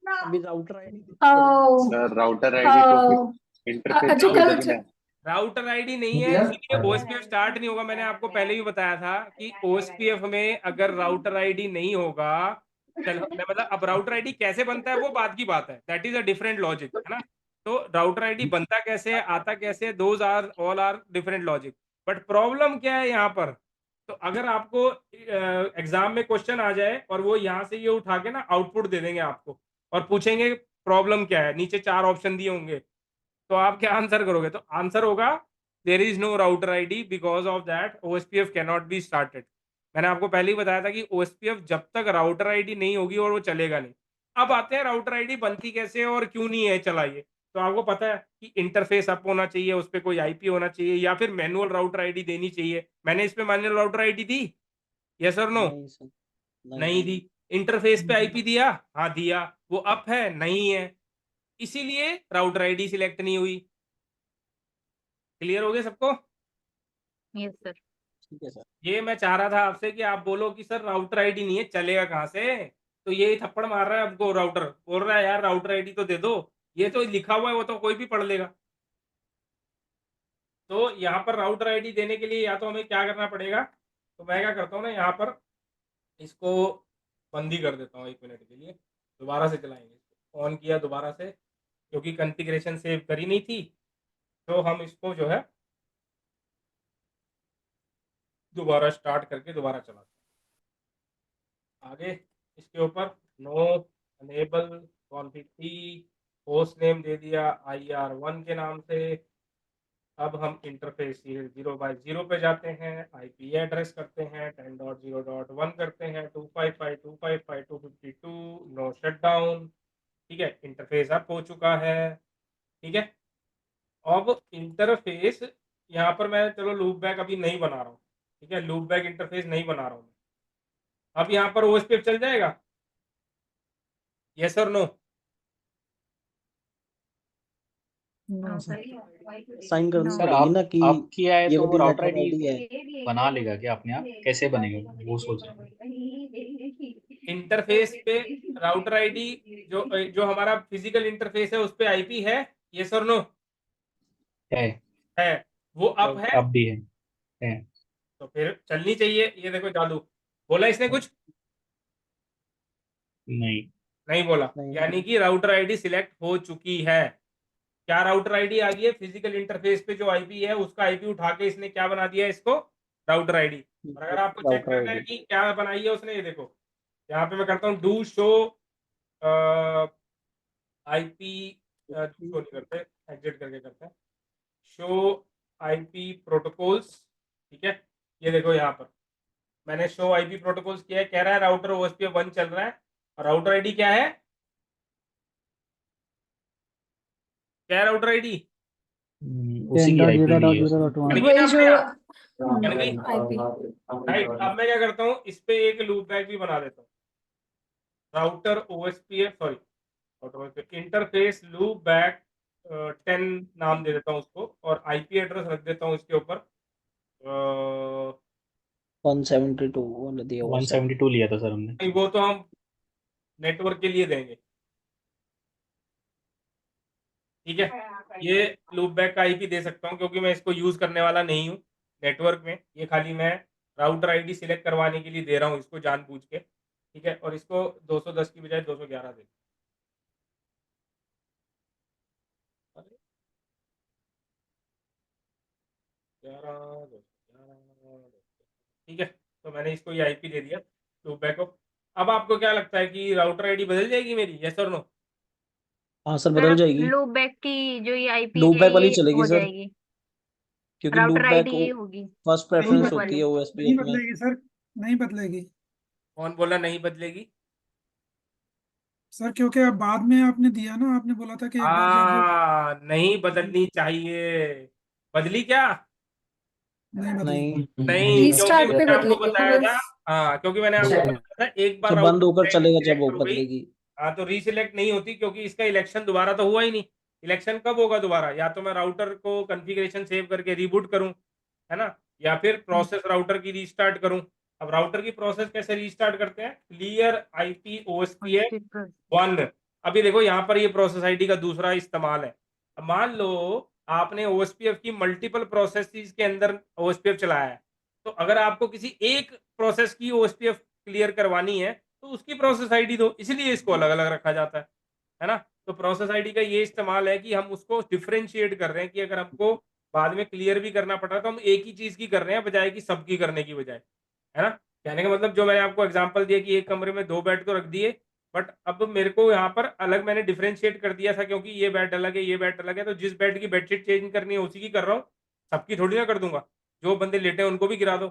अभी राउटर आईडी ओ, सर राउटर आईडी तो फिर इंटरफेस जो कल देगी ना। राउटर आईडी नहीं है, इसीलिए OSPF स्टार्ट नहीं होगा। मैंने आपको पहले भी बताया था कि OSPF में अगर राउटर आईडी नहीं होगा, चल मैं मतलब, अब राउटर आईडी कैसे बनता है वो बात की बात है, that is a different logic, है ना? तो राउटर आईडी बनता कैसे है, आता कैसे है, those are all are different logic. But problem क्या है यहाँ पर? तो अगर आपको एग्जाम में क्वेश्चन आ जाए और वो यहाँ से ये उठा के ना आउटपुट दे देंगे आपको और पूछेंगे प्रॉब्लम क्या है, नीचे 4 ऑप्शन दिए होंगे, तो आप क्या आंसर करोगे? तो आंसर होगा there is no router ID, because of that OSPF can not be started. मैंने आपको पहले ही बताया था कि ओएसपीएफ जब तक राउटर आईडी नहीं होगी और वो चलेगा नहीं। अब आते हैं राउटर आईडी बनती कैसे है और क्यों नहीं है चला ये। तो आपको पता है कि इंटरफेस अप होना चाहिए, उस पे कोई आईपी होना चाहिए या फिर मैनुअल राउटर आईडी देनी चाहिए। मैंने इस पे मैनुअल राउटर आईडी दी? यस और नो? नहीं सर, नहीं दी। इंटरफेस पे आईपी दिया? हाँ दिया। वो अप है? नहीं है। इसीलिए राउटर आईडी सिलेक्ट नहीं हुई। क्लियर हो गया सबको? Yes sir. ठीक है सर। ये मैं चाह रहा था आपसे कि आप बोलो कि सर राउटर आईडी नहीं है, चलेगा कहाँ से? तो ये थप्पड़ मार रहा है आपको राउटर, बोल रहा है यार राउटर आईडी तो दे दो। ये तो लिखा हुआ है, वो तो कोई भी पढ़ लेगा। तो यहाँ पर राउटर आईडी देने के लिए या तो हमें क्या करना पड़ेगा, तो मैं क्या करता हूँ ना, यहाँ पर इसको बंद ही कर देता हूँ 1 मिनट के लिए। दोबारा से चलाएंगे, ऑन किया दोबारा से, क्योंकि कॉन्फ़िगरेशन सेव करी नहीं थी। तो हम इसको जो है दोबारा स्टार्ट करके दोबारा चलाते हैं। आगे इसके ऊपर no enable config t, host name दे दिया IR1 के नाम से। अब हम इंटरफेस 0x0 पे जाते हैं, आईपी एड्रेस करते हैं 10.0.1 करते हैं, 255.255.252, नो शटडाउन। ठीक है, इंटरफेस अप हो चुका है। ठीक है, अब इंटरफेस यहाँ पर मैं चलो लूप बैक अभी नहीं बना रहा हूँ। ठीक है, लूप बैक इंटरफेस नहीं बना रहा हूँ। अब यहाँ पर ओएसपीएफ चल जाएगा? यस और नो? No sir. साइन करनी No. सर पड़ेगी ना कि आप किया है ये तो वो वाली राउटर नेटवर्क आईडी आईडी है। बना लेगा क्या अपने आप? कैसे बनेगा वो सोच रहे हैं। इंटरफेस पे राउटर आईडी जो जो हमारा फिजिकल इंटरफेस है उस पे आईपी है? यस और नो? है, वो अप है? अब भी है। तो फिर चलनी चाहिए। ये देखो जादू, बोला इसने कुछ? नहीं, नहीं बोला। नहीं। यानी कि राउटर आईडी सिलेक्ट हो चुकी है। क्या राउटर आईडी आ गई है? फिजिकल इंटरफेस पे जो आईपी है उसका आईपी उठा के इसने क्या बना दिया इसको? Router ID. और अगर आपको चेक राउटर करना है आईडी कि क्या बनाई है उसने, ये देखो यहाँ पे मैं करता हूँ डू शो आईपी, शो नहीं करते, एग्जिट करके करते हैं, शो आईपी प्रोटोकॉल्स। ठीक है, ये देखो यहाँ पर मैंने शो आईपी प्रोटोकॉल्स किया है, कह रहा है राउटर ओएसपीएफ 1 चल रहा है। और राउटर आईडी क्या है? क्या है राउटर आईडी? उसी की आईपी ली है उसने। बन गई ना वही अपने जो आप? बन गई? आईपी। राइट। अब मैं क्या करता हूँ, इस पे एक लूप बैक भी बना देता हूँ, router OSPF sorry interface loop back 10 नाम दे देता हूँ उसको, और आईपी एड्रेस रख देता हूँ इसके ऊपर 172 वाला दिया हुआ सर। 172 लिया था सर हमने। नहीं, वो तो हम नेटवर्क के लिए देंगे। ठीक है, ये लूप बैक का आईपी दे सकता हूँ क्योंकि मैं इसको यूज करने वाला नहीं हूँ नेटवर्क में। ये खाली मैं राउटर आईडी सिलेक्ट करवाने के लिए दे रहा हूँ इसको जानबूझ के। ठीक है, और इसको 210 की बजाय 211 दे। ठीक है, तो मैंने इसको ये आईपी दे दिया लूप बैक को। अब आपको क्या लगता है कि राउटर आईडी बदल जाएगी मेरी? यस और नो? हाँ सर, सर बदल अब जाएगी। लूप बैक की जो ये आईपी लूप है बैक वाली ये चलेगी हो सर, जाएगी, क्योंकि लूप राउटर बैक आईडी ये होगी। फर्स्ट नहीं प्रेफरेंस लूप होती वाली। है नहीं ओएसपीएफ में। बदलेगी सर, नहीं बदलेगी कौन बोला नहीं बदलेगी? सर, क्योंकि अब बाद में आपने दिया ना, आपने बोला था कि एक बार जब नहीं बदलनी चाहिए। बदली क्या? नहीं बदलेगी। नहीं, नहीं, क्योंकि रीस्टार्ट पे मैंने आपको बदलेगी बताया था। बस। हाँ, क्योंकि मैंने आपको बताया था एक बार तो बंद होकर राउटर चलेगा जब सिलेक्ट वो हो गई। बदलेगी। हाँ, तो रीसिलेक्ट नहीं होती क्योंकि इसका इलेक्शन दोबारा तो हुआ ही नहीं। इलेक्शन कब होगा दोबारा? या तो मैं राउटर को कॉन्फ़िगरेशन सेव करके रीबूट करूं, है ना, या फिर प्रोसेस राउटर की रीस्टार्ट करूं। अब राउटर की प्रोसेस कैसे रीस्टार्ट करते हैं? Clear IP OSPF 1। अभी देखो यहाँ पर ये प्रोसेस आईडी का दूसरा इस्तेमाल है। अब मान लो आपने ओएसपीएफ की मल्टीपल प्रोसेसेस के अंदर ओएसपीएफ चलाया है, तो अगर आपको किसी एक प्रोसेस की ओएसपीएफ क्लियर करवानी है तो उसकी प्रोसेस आईडी दो, इसलिए इसको अलग अलग रखा जाता है ना। तो प्रोसेस आईडी का ये इस्तेमाल है कि हम उसको डिफरेंशिएट कर रहे हैं कि अगर हमको बाद में क्लियर भी करना पड़ रहा है तो हम एक ही चीज की कर रहे हैं बजाय कि सबकी करने की बजाय, है ना। कहने का मतलब जो मैंने आपको एग्जांपल दिया कि एक कमरे में 2 बेड तो रख दिए, बट अब मेरे को यहाँ पर अलग मैंने डिफरेंशिएट कर दिया था क्योंकि ये बेड अलग है, ये बेड अलग है, तो जिस बेड की बेडशीट चेंज करनी है उसी की कर रहा हूँ, सबकी थोड़ी ना कर दूंगा। जो बंदे लेटे हैं उनको भी गिरा दो,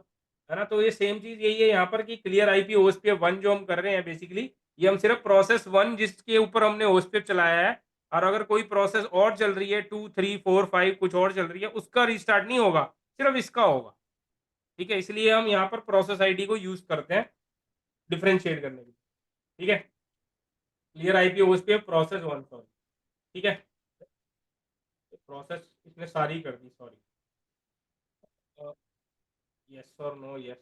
है ना। तो ये सेम चीज यही है यहाँ पर कि क्लियर आईपी ओएसपीएफ 1 जो हम कर रहे हैं बेसिकली, ये हम सिर्फ प्रोसेस 1 जिसके ऊपर हमने ओएसपीएफ चलाया है, और अगर कोई प्रोसेस और चल रही है 2 3 4 5 कुछ और चल रही है, उसका रिस्टार्ट नहीं होगा, सिर्फ इसका होगा। ठीक है, इसलिए हम यहाँ पर प्रोसेस आईडी को यूज करते हैं डिफरेंशिएट करने के लिए। ठीक है, clear IP OSPF process 1, sorry. ठीक है, प्रोसेस इसने सारी कर दी, सॉरी। यस और नो, यस।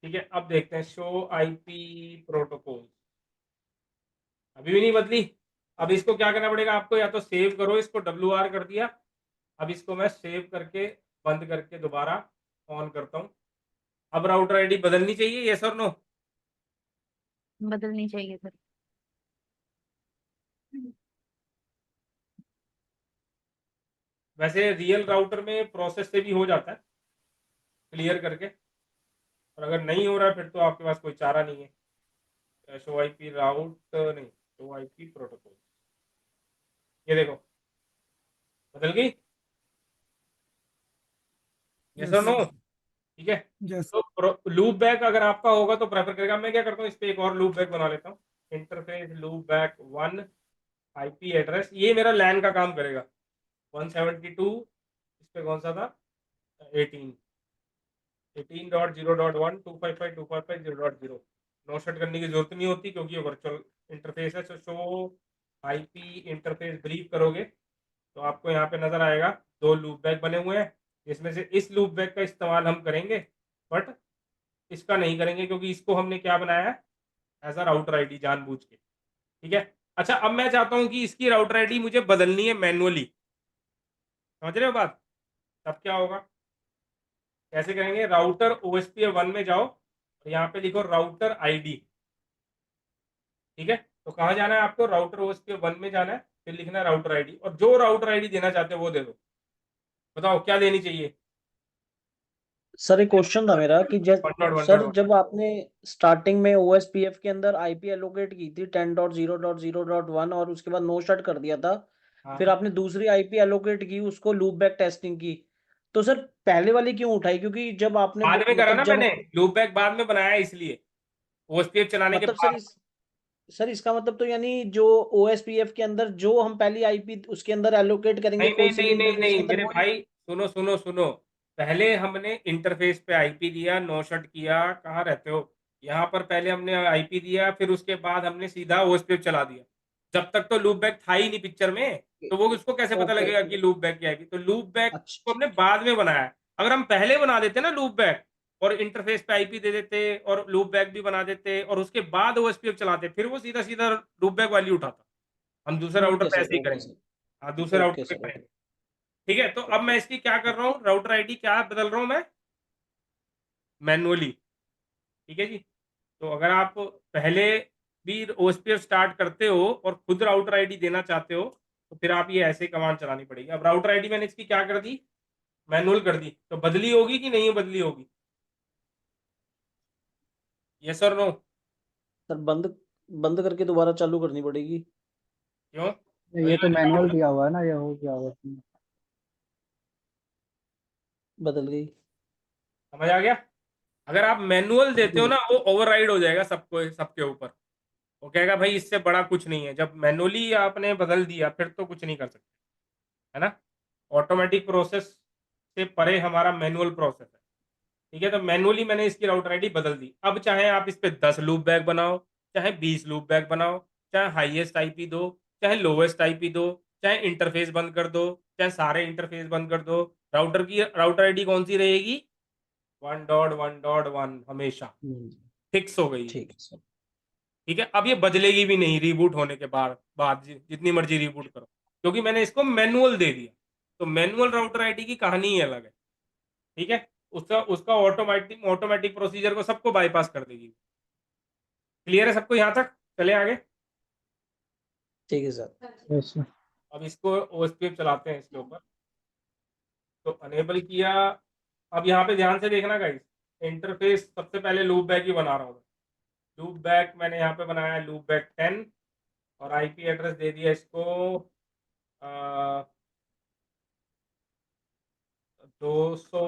ठीक है, अब देखते हैं शो आईपी प्रोटोकॉल। अभी भी नहीं बदली। अब इसको क्या करना पड़ेगा आपको, या तो सेव करो इसको, WR कर दिया। अब इसको मैं सेव करके बंद करके दोबारा ऑन करता हूँ। अब राउटर आईडी बदलनी चाहिए, यस और नो? बदलनी चाहिए सर। वैसे रियल राउटर में प्रोसेस से भी हो जाता है क्लियर करके, और अगर नहीं हो रहा है फिर तो आपके पास कोई चारा नहीं है। शो आईपी राउट नहीं, शो आईपी प्रोटोकॉल, ये देखो बदल गई, यस और नो? ठीक है, यस तो लूप बैक अगर आपका होगा तो प्रेफर करेगा। मैं क्या करता हूँ, इस पे एक और लूप बैक बना लेता हूँ, interface loop back 1 IP address, ये मेरा लैन का काम करेगा। 172 इस पे कौन सा था, 18.0.1 255.255.0.0। नो सेट करने की जरूरत नहीं होती क्योंकि ये वर्चुअल इंटरफेस है। शो आईपी इंटरफेस ब्रीफ करोगे तो आपको यहाँ पे नजर आएगा 2 लूप बैक बने हुए हैं, जिसमें से इस लूप बैक का इस्तेमाल हम करेंगे, बट इसका नहीं करेंगे क्योंकि इसको हमने क्या बनाया है, एज अ राउटर आईडी जानबूझ के। ठीक है, अच्छा अब मैं चाहता हूं कि इसकी राउटर आईडी मुझे बदलनी है मैनुअली, समझ रहे हो बात? तब क्या होगा, कैसे करेंगे, राउटर ओएसपीएफ 1 में जाओ और यहाँ पे लिखो राउटर आईडी। ठीक है, तो कहाँ जाना है आपको, राउटर ओएसपीएफ 1 में जाना है, फिर लिखना है राउटर आईडी, और जो राउटर आईडी देना चाहते हो वो दे दो। बताओ क्या देनी चाहिए। सर एक क्वेश्चन था मेरा कि सर 1.1.1 जब आपने स्टार्टिंग में ओएसपीएफ के अंदर आईपी एलोकेट की थी 10.0.0.1 और उसके बाद नो शट कर दिया था, फिर हाँ, आपने दूसरी आईपी एलोकेट की उसको लूप बैक टेस्टिंग की, तो सर पहले वाली क्यों उठाई? क्योंकि जब आपने बाद में करा मतलब ना जब मैंने, लूप बैक बाद में बनाया है, इसलिए ओएसपीएफ चलाने के मतलब बाद। सर इसका मतलब तो यानी जो ओएसपीएफ के अंदर जो हम पहली आईपी उसके अंदर एलोकेट करेंगे नहीं नहीं कोई सी भी नहीं नहीं इंटरफेस के नहीं अंदर मेरे वो भाई, सुनो सुनो सुनो। पहले हमने इंटरफेस पे आईपी दिया, नो शट किया, कहाँ रहते हो, यहाँ पर पहले हमने आईपी दिया, फिर उसके बाद हमने सीधा ओएसपीएफ चला दिया। जब तक तो लूप बैक था ही नहीं पिक्चर में, तो वो उसको कैसे पता ओके लगेगा कि लूप बैक की आईपी, तो लूप बैक को अच्छा हमने बाद में बनाया है। अगर हम पहले बना देते ना लूप बैक, और इंटरफेस पे आईपी दे देते और लूप बैक भी बना देते और उसके बाद ओएसपीएफ चलाते, फिर वो सीधा सीधा लूप बैक वाली उठाता। हम दूसरे राउटर पे ऐसे ही ओके करेंगे। सर हाँ, दूसरे ओके राउटर पे सर करेंगे। ठीक है, तो अब मैं इसकी क्या कर रहा हूँ, राउटर आईडी क्या बदल रहा हूँ मैं, मैनुअली। ठीक है जी, तो अगर आप पहले भी ओएसपीएफ स्टार्ट करते हो और खुद राउटर आईडी देना चाहते हो, तो फिर आप ये ऐसे कमांड चलानी पड़ेगी। अब राउटर आईडी मैंने इसकी क्या कर दी, मैनुअल कर दी, तो बदली होगी कि नहीं बदली होगी, यस और नो? सर बंद बंद करके दोबारा चालू करनी पड़ेगी। क्यों? ये तो मैनुअल दिया हुआ है ना, ये हो गया हुआ है। बदल गई। समझ आ गया? अगर आप मैनुअल देते हो जी ना, वो ओवरराइड हो जाएगा सबको, सबके ऊपर। वो कहेगा भाई इससे बड़ा कुछ नहीं है। जब मैनुअली आपने बदल दिया फिर तो कुछ नहीं कर सकते, है ना। ऑटोमेटिक प्रोसेस से परे हमारा मैनुअल प्रोसेस है। ठीक है, तो मैनुअली मैंने इसकी राउटर आईडी बदल दी। अब चाहे आप इस पे 10 लूप बैक बनाओ, चाहे 20 लूप बैक बनाओ, चाहे हाईएस्ट आईपी दो, चाहे लोवेस्ट आईपी दो, चाहे इंटरफेस बंद कर दो, चाहे सारे इंटरफेस बंद कर दो, राउटर की राउटर आईडी कौन सी रहेगी, 1.1.1 हमेशा फिक्स हो गई है। ठीक है सर। ठीक है, अब ये बदलेगी भी नहीं रिबूट होने के बाद बाद जितनी मर्जी रिबूट करो, क्योंकि मैंने इसको मैनुअल दे दिया। तो मैनुअल राउटर आईडी की कहानी ही अलग है। ठीक है, उसका उसका ऑटोमेटिक ऑटोमेटिक प्रोसीजर को सबको बाईपास कर देगी। क्लियर है सबको यहाँ तक? चले आगे। ठीक है सर। Yes sir. अब इसको ओएसपीएफ चलाते हैं इसके ऊपर, तो अनेबल किया। अब यहाँ पे ध्यान से देखना गाइस, इंटरफेस सबसे पहले लूप बैक ही बना रहा हूँ। लूप बैक मैंने यहाँ पे बनाया है लूप बैक 10, और आईपी एड्रेस दे दिया इसको 200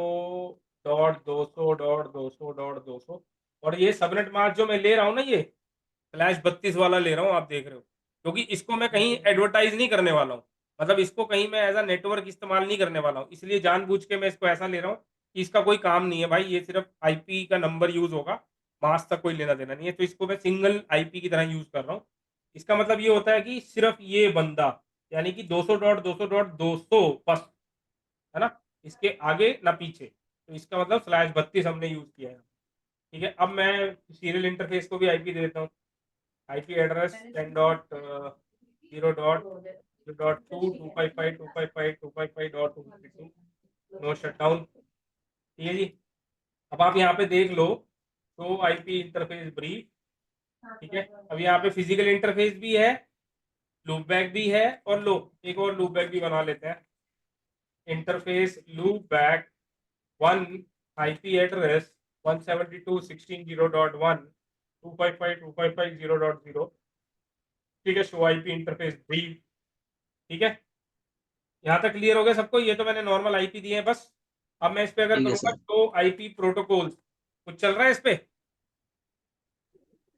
$200.200.200 और ये सबनेट मास्क जो मैं ले रहा हूँ ना, ये /32 वाला ले रहा हूँ, आप देख रहे हो, क्योंकि इसको मैं कहीं एडवर्टाइज नहीं करने वाला हूँ, मतलब इसको कहीं मैं एज अ नेटवर्क इस्तेमाल नहीं करने वाला हूँ, इसलिए जानबूझ के मैं इसको ऐसा ले रहा हूँ कि इसका कोई काम नहीं है भाई, ये सिर्फ आईपी का नंबर यूज होगा, मास्क तक कोई लेना देना नहीं है, तो इसको मैं सिंगल आईपी की तरह यूज कर रहा हूँ। इसका मतलब ये होता है कि सिर्फ ये बंदा, यानी कि 200.200.200 बस, है ना, इसके आगे ना पीछे, तो इसका मतलब /32 हमने यूज किया है। ठीक है, अब मैं सीरियल इंटरफेस को भी आईपी दे देता हूँ। IP address 10.0.2255255.255.252 no shutdown. ठीक है जी, अब आप यहाँ पे देख लो, तो आईपी इंटरफेस ब्रीफ। ठीक है, अब यहाँ पे फिजिकल इंटरफेस भी है, लूप बैक भी है, और लो एक और लूप बैक भी बना लेते हैं। Interface loop back 1 IP address 172.16.0.1 255.255.0.0। ठीक है, शो आईपी इंटरफेस ब्रीफ। ठीक है, यहाँ तक क्लियर हो गया सबको? ये तो मैंने नॉर्मल आईपी दिए हैं बस। अब मैं इस पे अगर ठीक है करूंगा सर। तो आईपी प्रोटोकॉल कुछ चल रहा है इस पे?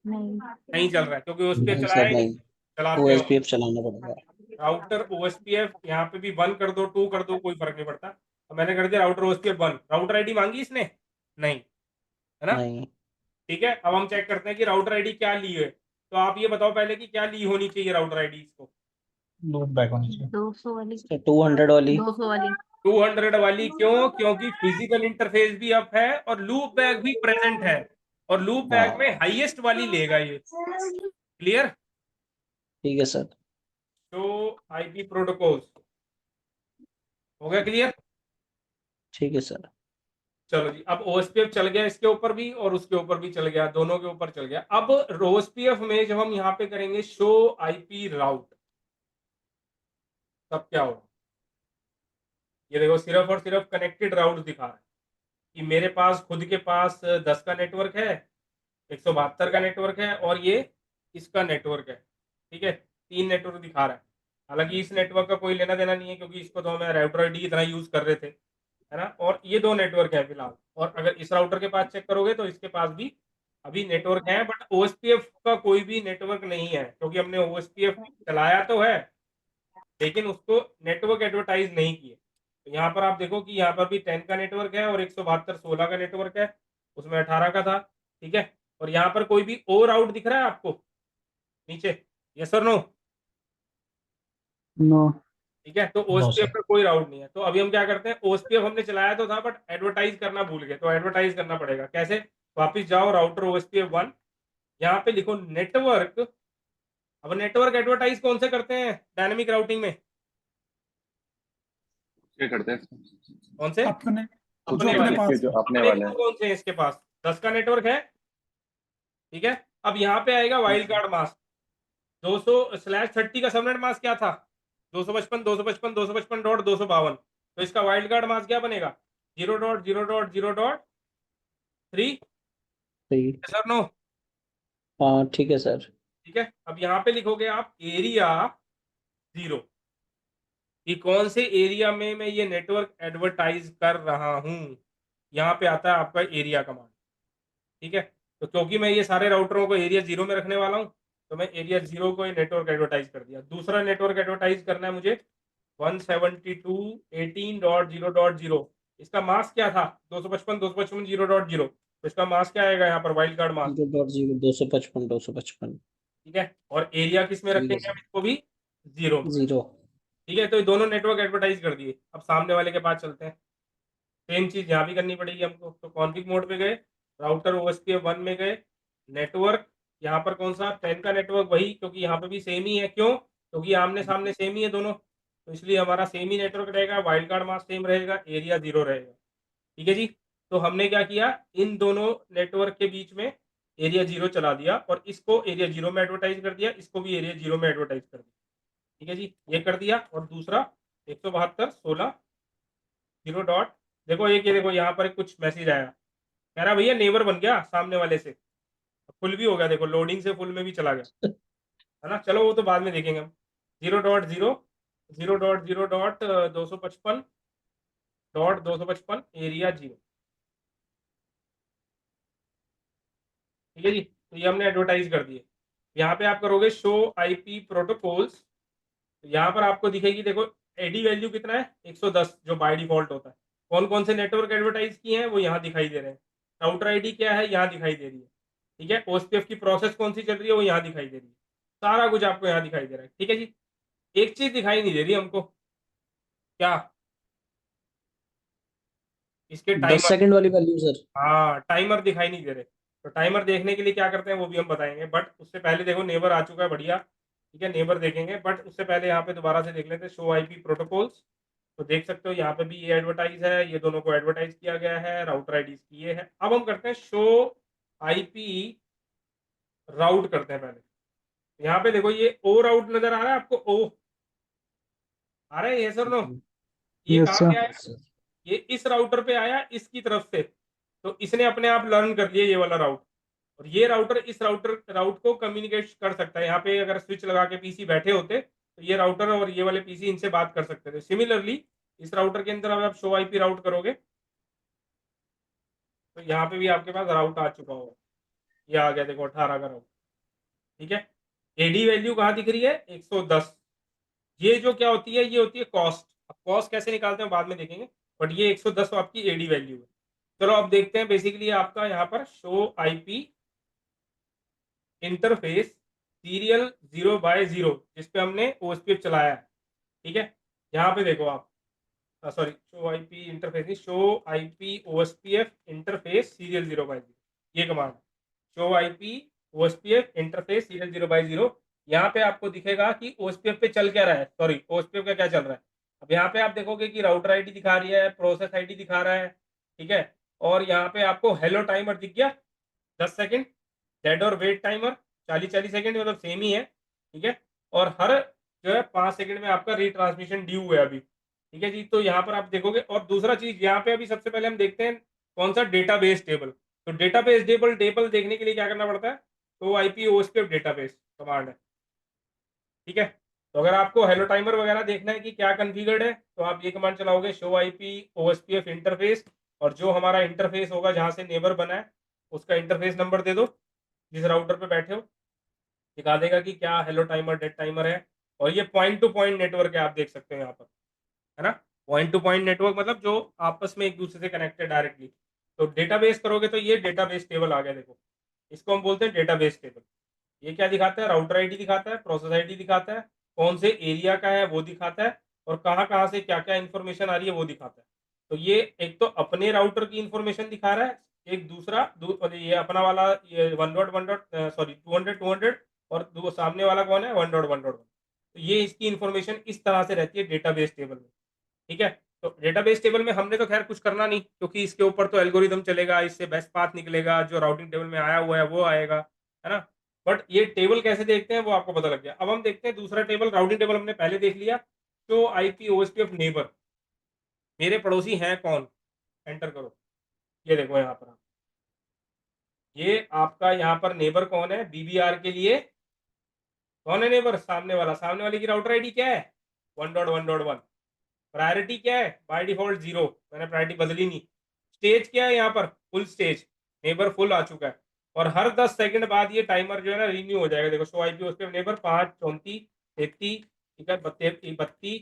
नहीं चल रहा है, क्योंकि उस पे नहीं चलाया सर, ही नहीं। नहीं, चलाते हैं OSPF चलाना पड़ेगा। राउटर ओएसपीएफ, यहाँ पे भी 1 कर दो 2 कर दो, कोई फर्क नहीं पड़ता। तो मैंने कर दिया राउटर ओएसपीएफ 1। राउटर आईडी मांगी इसने? नहीं, है ना? नहीं, ठीक है, अब हम चेक करते हैं कि राउटर आईडी क्या ली है। तो आप ये बताओ पहले कि क्या ली होनी चाहिए राउटर आईडी इसको? लूप बैक होनी चाहिए। 200 वाली, सर 200 वाली। 200 वाली। 200 वाली क्यों? क्योंकि फिजिकल इंटरफेस भी अप है और लूप बैक भी प्रेजेंट है, और लूप बैक हाँ, में हाईएस्ट वाली लेगा ये। क्लियर? ठीक है सर। तो आईपी प्रोटोकॉल हो गया क्लियर? ठीक है सर। चलो जी, अब ओएसपीएफ चल गया इसके ऊपर भी और उसके ऊपर भी चल गया, दोनों के ऊपर चल गया। अब ओएसपीएफ में जब हम यहाँ पे करेंगे शो आईपी राउट, तब क्या होगा? ये देखो, सिर्फ और सिर्फ कनेक्टेड राउट दिखा रहा है कि मेरे पास खुद के पास 10 का नेटवर्क है, 172 का नेटवर्क है, और ये इसका नेटवर्क है। ठीक है, 3 नेटवर्क दिखा रहा है। हालांकि इस नेटवर्क का कोई लेना देना नहीं है, क्योंकि इसको तो हम राउटर आईडी की तरह यूज कर रहे थे, है ना। और ये 2 नेटवर्क है फिलहाल, और अगर इस राउटर के पास चेक करोगे तो इसके पास भी अभी नेटवर्क है, बट ओएसपीएफ का कोई भी नेटवर्क नहीं है, क्योंकि हमने ओएसपीएफ चलाया तो है लेकिन उसको नेटवर्क एडवर्टाइज नहीं किए। तो यहाँ पर आप देखो कि यहाँ पर भी 10 का नेटवर्क है और 172 16 का नेटवर्क है, उसमें 18 का था। ठीक है, और यहाँ पर कोई भी और आउट दिख रहा है आपको नीचे? यस और नो? नो। ठीक है, तो ओएसपीएफ का कोई राउट नहीं है। तो अभी हम क्या करते हैं, ओएसपीएफ हमने चलाया तो था बट एडवर्टाइज करना भूल गए, तो एडवर्टाइज करना पड़ेगा। कैसे? वापस जाओ राउटर ओएसपीएफ 1, यहाँ पे लिखो नेटवर्क। अब नेटवर्क एडवर्टाइज कौन से करते हैं डायनेमिक राउटिंग में? क्या करते हैं? कौन से? अपने जो अपने अपने वाले। पास जो अपने अपने वाले हैं। कौन से हैं इसके पास? 10 का नेटवर्क है। ठीक है, अब यहाँ पे आएगा वाइल्ड कार्ड मास्क 200/30 का सबनेट मास्क क्या था? 255.255.255.252। तो इसका वाइल्ड कार्ड मास्क क्या बनेगा? 0.0.0.3। सही। Sir no? हाँ, ठीक है सर। ठीक है, अब यहाँ पे लिखोगे आप एरिया 0, कि कौन से एरिया में मैं ये नेटवर्क एडवर्टाइज कर रहा हूं। यहाँ पे आता है आपका एरिया कमांड। ठीक है, तो क्योंकि मैं ये सारे राउटरों को एरिया 0 में रखने वाला हूँ, तो मैं एरिया 0 को नेटवर्क एडवर्टाइज कर दिया। दूसरा नेटवर्क एडवर्टाइज करना है मुझे 172.18.0.0। इसका मास्क क्या था? 255.255.0.0। तो इसका मास्क क्या आएगा यहाँ पर? Wild card mask. 0.0 255. ठीक है, और एरिया किस में ठीक है रखेंगे हम इसको भी? 0 में। 0. ठीक है, तो ये दोनों नेटवर्क एडवर्टाइज कर दिए। अब सामने वाले के पास चलते हैं, सेम चीज यहाँ भी करनी पड़ेगी हमको। तो कॉन्फ़िग मोड पे गए, राउटर ओएसपीएफ 1 में गए, नेटवर्क यहाँ पर कौन सा? 10 का नेटवर्क वही, क्योंकि यहाँ पे भी सेम ही है। क्यों? क्योंकि आमने सामने सेम ही है दोनों, तो इसलिए हमारा सेम ही नेटवर्क रहेगा। वाइल्ड कार्ड मास्क सेम रहेगा, एरिया 0 रहेगा। ठीक है जी, तो हमने क्या किया, इन दोनों नेटवर्क के बीच में एरिया 0 चला दिया, और इसको एरिया 0 में एडवर्टाइज कर दिया, इसको भी एरिया 0 में एडवर्टाइज कर दिया। ठीक है जी, ये कर दिया। और दूसरा 172.16.0. देखो एक, ये देखो यहाँ पर कुछ मैसेज आया, कह रहा भैया नेबर बन गया सामने वाले से, फुल भी हो गया। देखो लोडिंग से फुल में भी चला गया, है ना। चलो वो तो बाद में देखेंगे हम। 0.0 0.0.255.255 एरिया 0। ठीक है जी, तो ये हमने एडवर्टाइज कर दिए। यहाँ पे आप करोगे शो आईपी प्रोटोकॉल्स, यहाँ पर आपको दिखेगी, देखो एडी वैल्यू कितना है 110 जो बाय डिफॉल्ट होता है। कौन कौन से नेटवर्क एडवर्टाइज किए हैं वो यहाँ दिखाई दे रहे हैं। राउटर आईडी क्या है यहाँ दिखाई दे रही है। ठीक है, ओएसपीएफ की प्रोसेस कौन सी चल रही है वो यहाँ दिखाई दे रही है। सारा कुछ आपको यहाँ दिखाई दे रहा है। ठीक है जी, एक चीज दिखाई नहीं दे रही हमको, क्या? इसके 10 टाइमर। सेकंड वाली वैल्यू सर। हाँ, टाइमर दिखाई नहीं दे रहे। तो टाइमर देखने के लिए क्या करते हैं वो भी हम बताएंगे, बट उससे पहले देखो नेबर आ चुका है, बढ़िया। ठीक है, नेबर देखेंगे, बट उससे पहले यहाँ पे दोबारा से देख लेते हैं शो आईपी प्रोटोकॉल्स। तो देख सकते हो यहाँ पे भी ये एडवर्टाइज है, ये दोनों को एडवर्टाइज किया गया है, राउटर आईडीज की ये है। अब हम करते हैं शो आईपी राउट करते हैं पहले। यहाँ पे देखो ये ओ राउट नजर आ रहा है आपको, ओ आ रहा है, ये सर नो? ये यस कहाँ सर। से आया? ये इस राउटर पे आया इसकी तरफ से, तो इसने अपने आप लर्न कर लिया ये वाला राउट, और ये राउटर इस राउट को कम्युनिकेट कर सकता है। यहाँ पे अगर स्विच लगा के पीसी बैठे होते तो ये राउटर और ये वाले पीसी इनसे बात कर सकते थे। सिमिलरली इस राउटर के अंदर अगर आप शो आईपी राउट करोगे तो यहाँ पे भी आपके पास राउट आ चुका होगा, ये आ गया देखो 18 का राउट। ठीक है, एडी वैल्यू कहाँ दिख रही है 110। ये जो क्या होती है, ये होती है कॉस्ट। अब कॉस्ट कैसे निकालते हैं बाद में देखेंगे, बट ये 110 आपकी एडी वैल्यू है। चलो अब देखते हैं, बेसिकली आपका यहाँ पर शो आईपी इंटरफेस सीरियल 0/0 जिसपे हमने ओएसपीएफ चलाया है। ठीक है, यहाँ पे देखो आप, सॉरी शो आईपी इंटरफेस नहीं, show IP OSPF interface serial 0/0, ये command show IP OSPF interface serial 0/0। यहाँ पे आपको दिखेगा कि ओएसपीएफ पे चल क्या रहा है, सॉरी ओएसपीएफ का क्या चल रहा है। अब यहाँ पे आप देखोगे कि राउटर आईडी दिखा रही है, प्रोसेस आईडी दिखा रहा है। ठीक है, और यहाँ पे आपको हेलो टाइमर दिख गया 10 सेकंड, डेड और वेट टाइमर 40 सेकंड, मतलब सेम ही है। ठीक है, और हर जो है 5 सेकंड में आपका रिट्रांसमिशन ड्यू है अभी। ठीक है जी, तो यहाँ पर आप देखोगे। और दूसरा चीज यहाँ पे अभी सबसे पहले हम देखते हैं कौन सा डेटाबेस टेबल। तो डेटाबेस टेबल देखने के लिए क्या करना पड़ता है, तो आईपी ओएसपीएफ डेटाबेस कमांड है। ठीक है, तो अगर आपको हेलो टाइमर वगैरह देखना है कि क्या कॉन्फ़िगर्ड है तो आप ये कमांड चलाओगे शो आईपी ओएसपीएफ इंटरफेस, और जो हमारा इंटरफेस होगा जहां से नेबर बना है उसका इंटरफेस नंबर दे दो जिस राउटर पे बैठे हो, दिखा देगा कि क्या हेलो टाइमर डेड टाइमर है। और ये पॉइंट टू पॉइंट नेटवर्क है, आप देख सकते हो यहाँ पर, है ना। पॉइंट टू पॉइंट नेटवर्क मतलब जो आपस में एक दूसरे से कनेक्टेड डायरेक्टली। तो डेटाबेस करोगे तो ये डेटाबेस टेबल आ गया, देखो इसको हम बोलते हैं डेटाबेस टेबल। ये क्या दिखाता है, राउटर आईडी दिखाता है, प्रोसेस आईडी दिखाता है, कौन से एरिया का है वो दिखाता है, और कहाँ कहाँ से क्या क्या इन्फॉर्मेशन आ रही है वो दिखाता है। तो ये एक तो अपने राउटर की इन्फॉर्मेशन दिखा रहा है, एक दूसरा ये अपना वाला ये 1.1 सॉरी 200 और सामने वाला कौन है 1.1.1। तो ये इसकी इन्फॉर्मेशन इस तरह से रहती है डेटाबेस टेबल में। ठीक है, तो डेटाबेस टेबल में हमने तो खैर कुछ करना नहीं, क्योंकि इसके ऊपर तो एल्गोरिदम चलेगा, इससे बेस्ट पाथ निकलेगा, जो राउटिंग टेबल में आया हुआ है वो आएगा, है ना। बट ये टेबल कैसे देखते हैं वो आपको पता लग गया। अब हम देखते हैं दूसरा टेबल, राउटिंग टेबल हमने पहले देख लिया। तो आईपी ओएसपीएफ नेबर, मेरे पड़ोसी हैं कौन, एंटर करो। ये देखो यहाँ पर ये आपका यहाँ पर नेबर कौन है बीबीआर के लिए, कौन है नेबर, सामने वाला। सामने वाले की राउटर आईडी क्या है 1.1.1। प्रायोरिटी क्या है बाय डिफॉल्ट 0, मैंने प्रायोरिटी बदली नहीं। स्टेज क्या है यहाँ पर फुल स्टेज, नेबर फुल आ चुका है। और हर 10 सेकंड बाद ये टाइमर जो है ना रिन्यू हो जाएगा। देखो शो आईपी उस पे नेबर 5 34 33, ठीक है 32